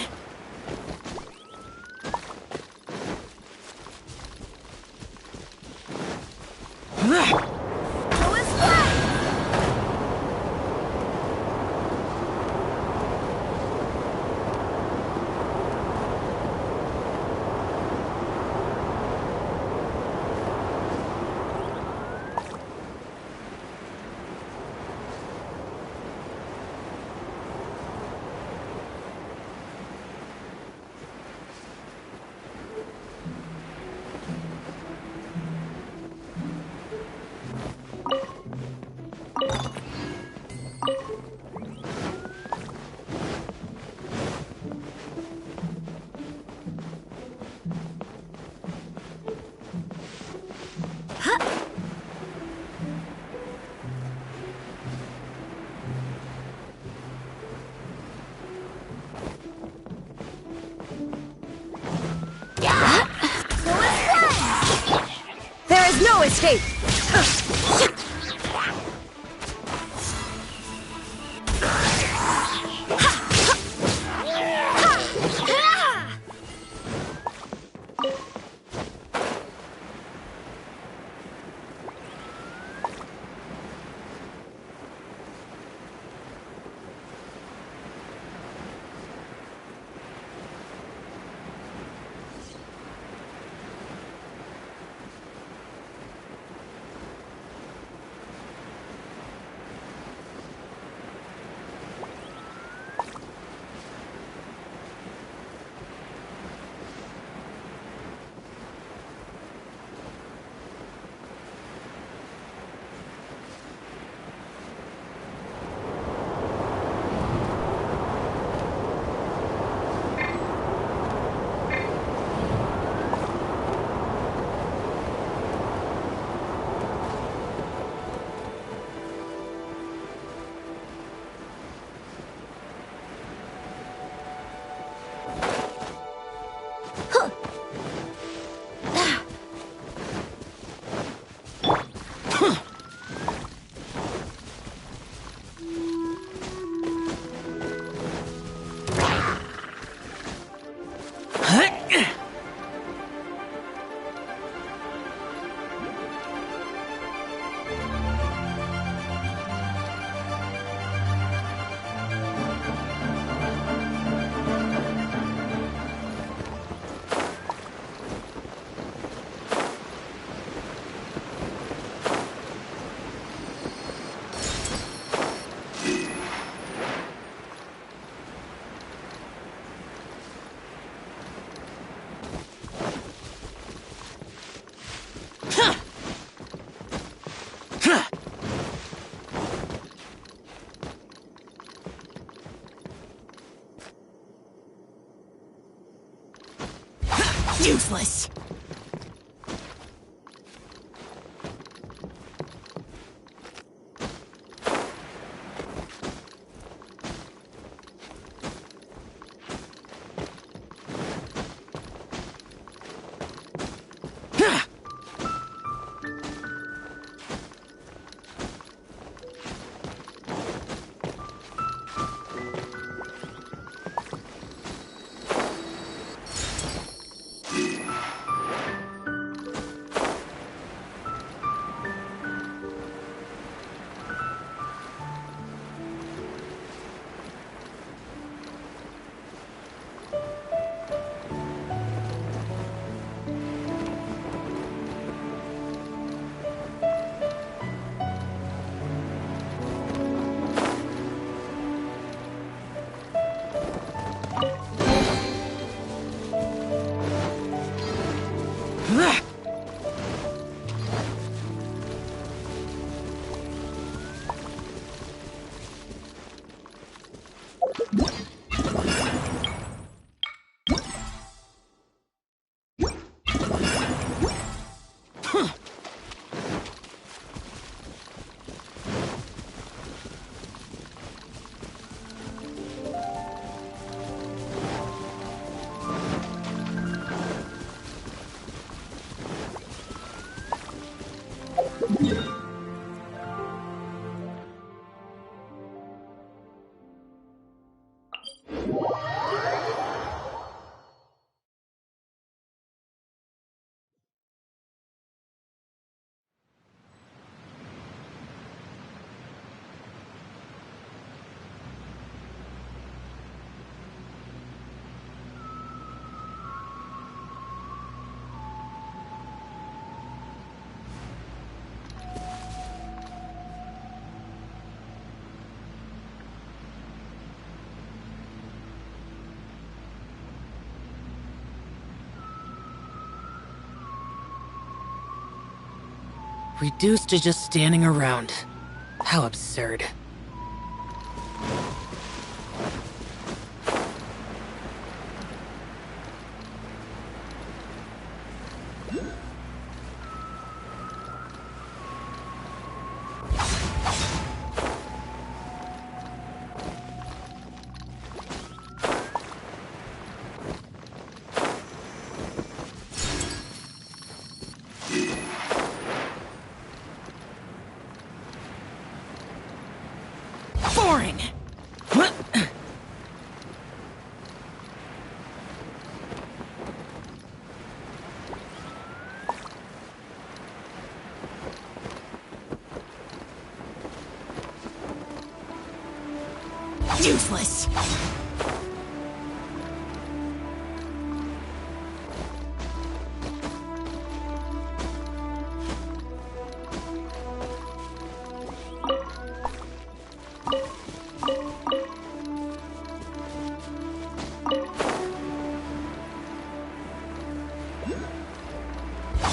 Who is left? escape. Useless. Reduced to just standing around. How absurd. Boring! Useless!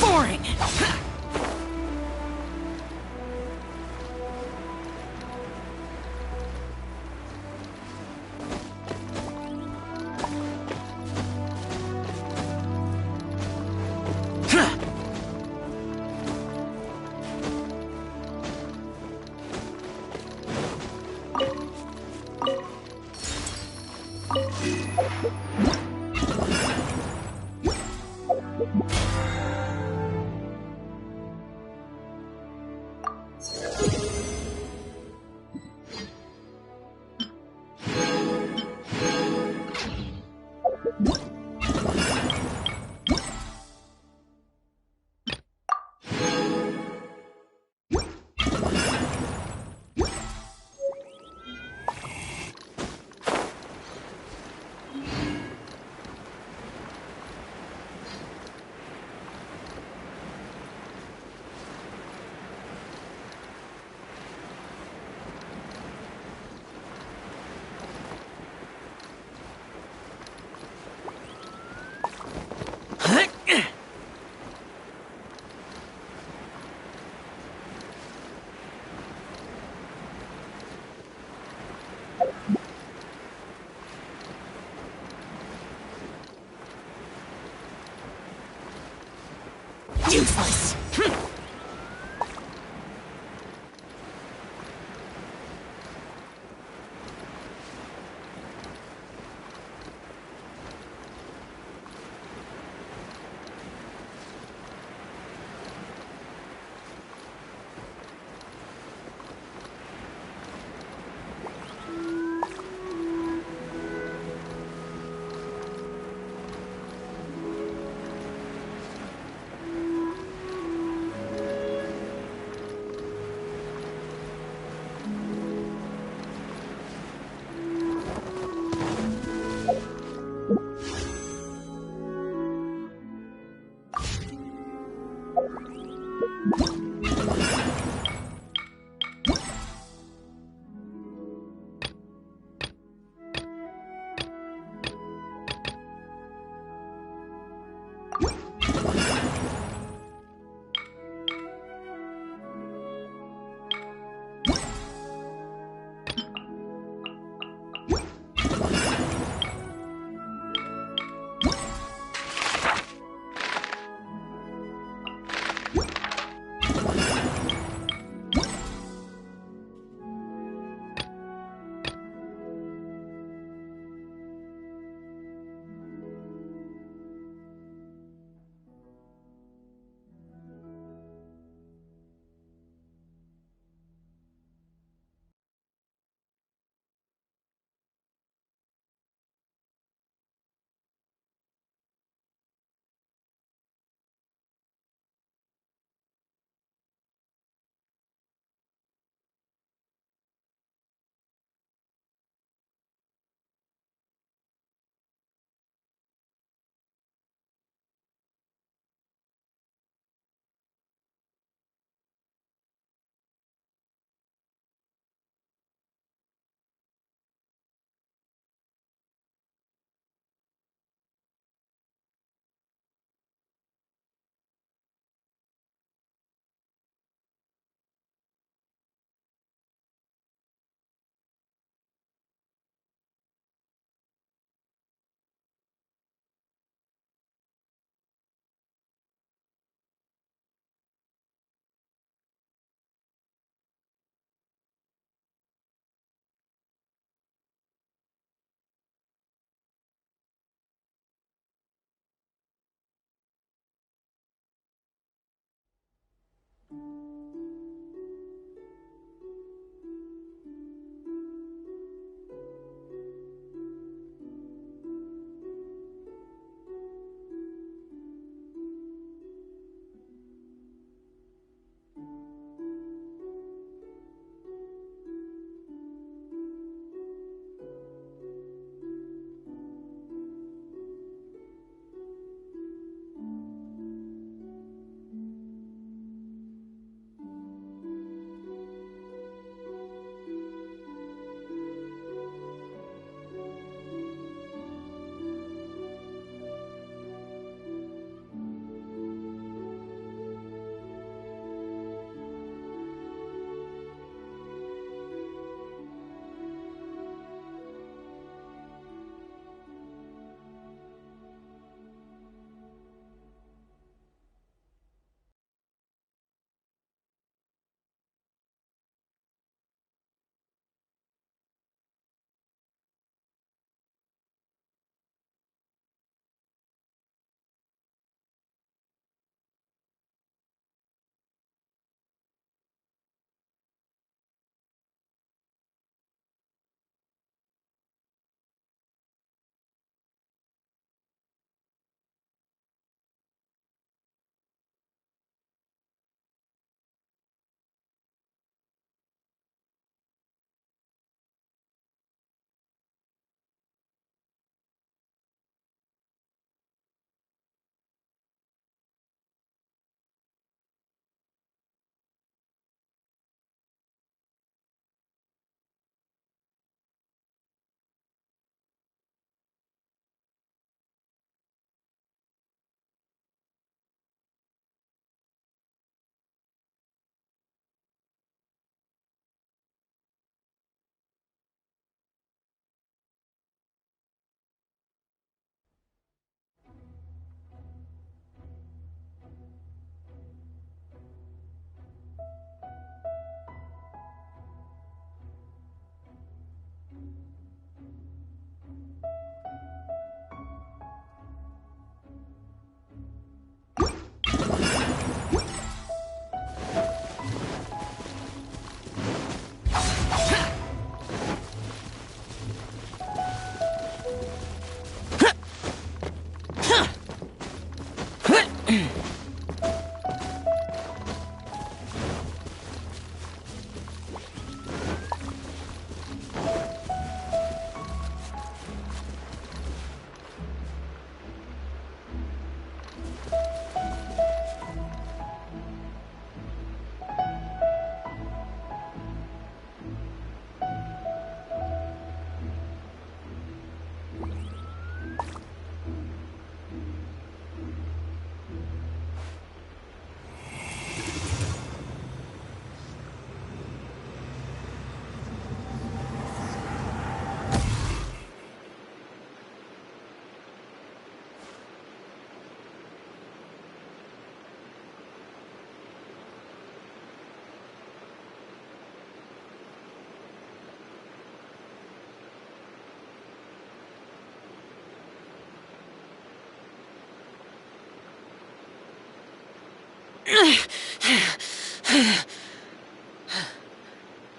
Boring! Useless!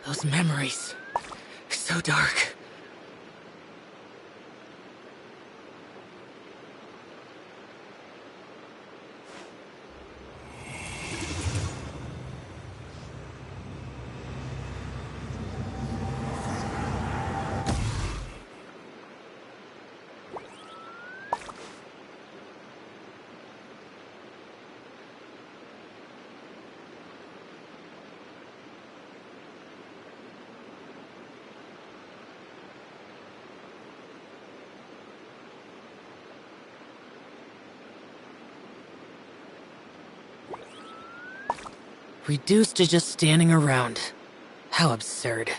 Those memories. So dark. Reduced to just standing around. How absurd.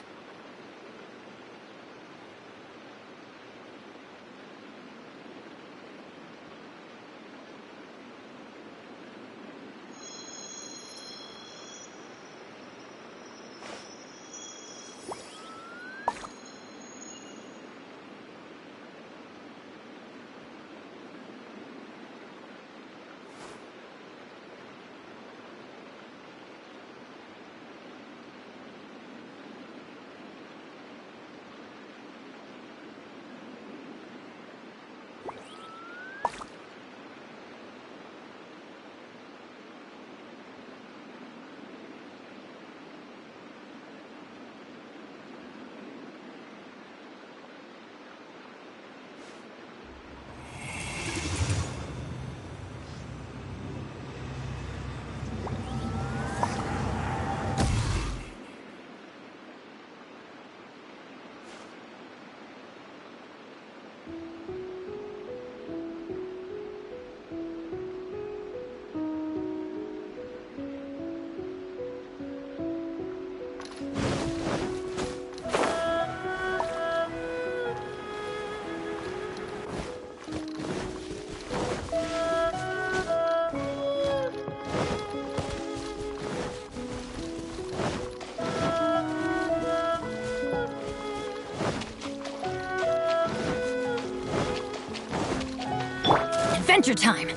Adventure time!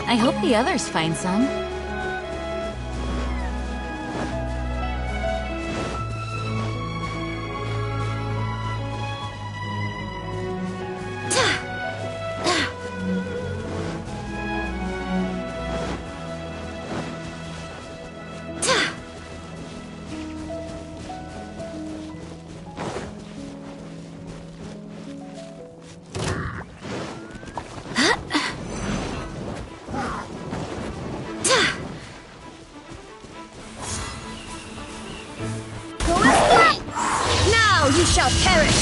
I hope the others find some. You shall perish!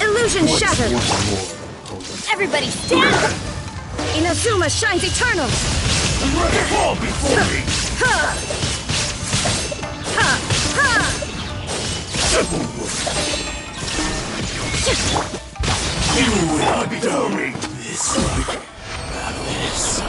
Illusion shattered! Everybody stand up! Inazuma shines eternal! Fall before me! You will not be doing this like this.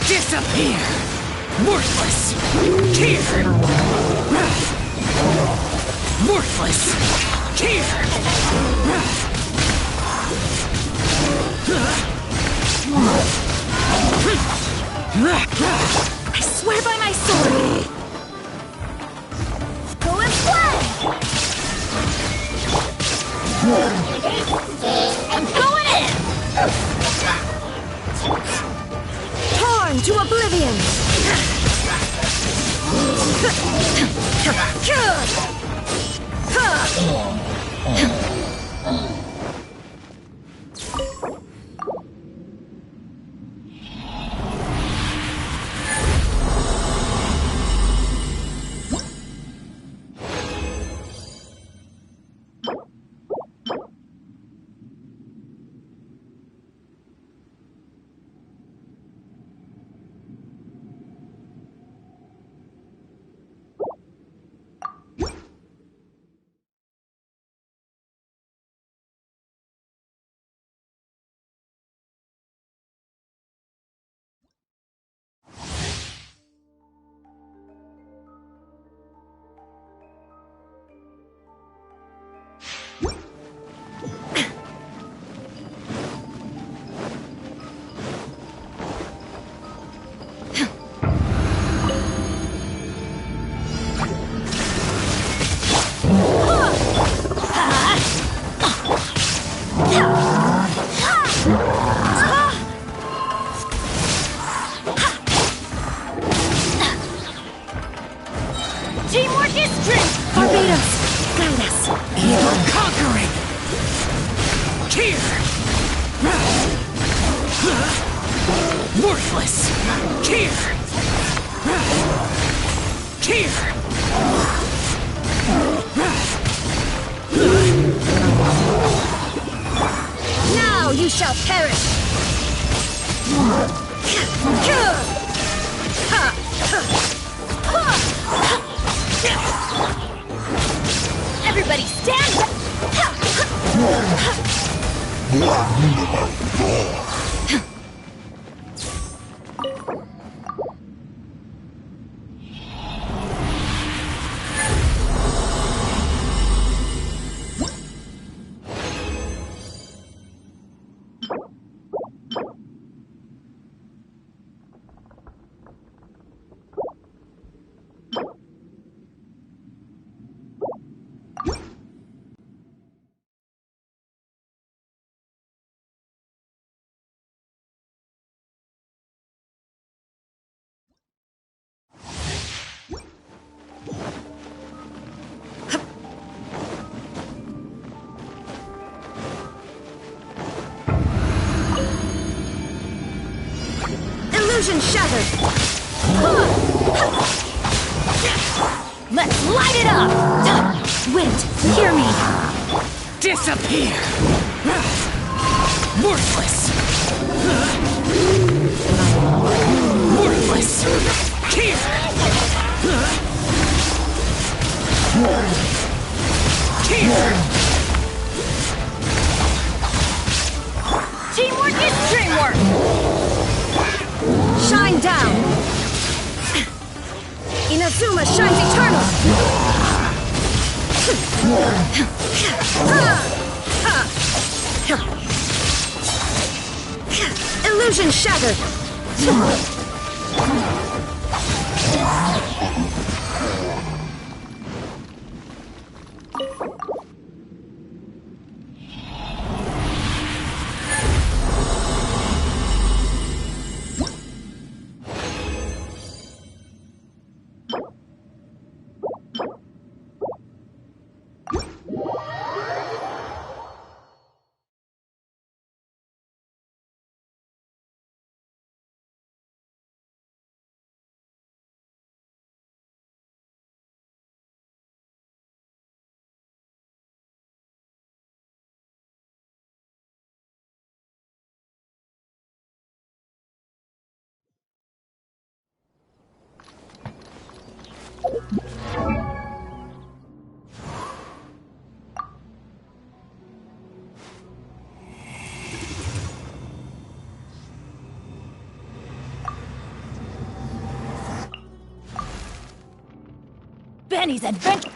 Disappear! Worthless! Here! Worthless! Here! I swear by my sword! Go and play! I'm going in! Torn to oblivion! Teamwork is strength! Barbados, guide us! Evil conquering! Here! Worthless! Here! Here! Now you shall perish! Everybody stand! Illusion shattered! Let's light it up! Wind, hear me! Disappear! Worthless! Worthless! Here! Here! Teamwork is dreamwork! Shine down! Inazuma shines eternal! Illusion shattered! Benny's adventure!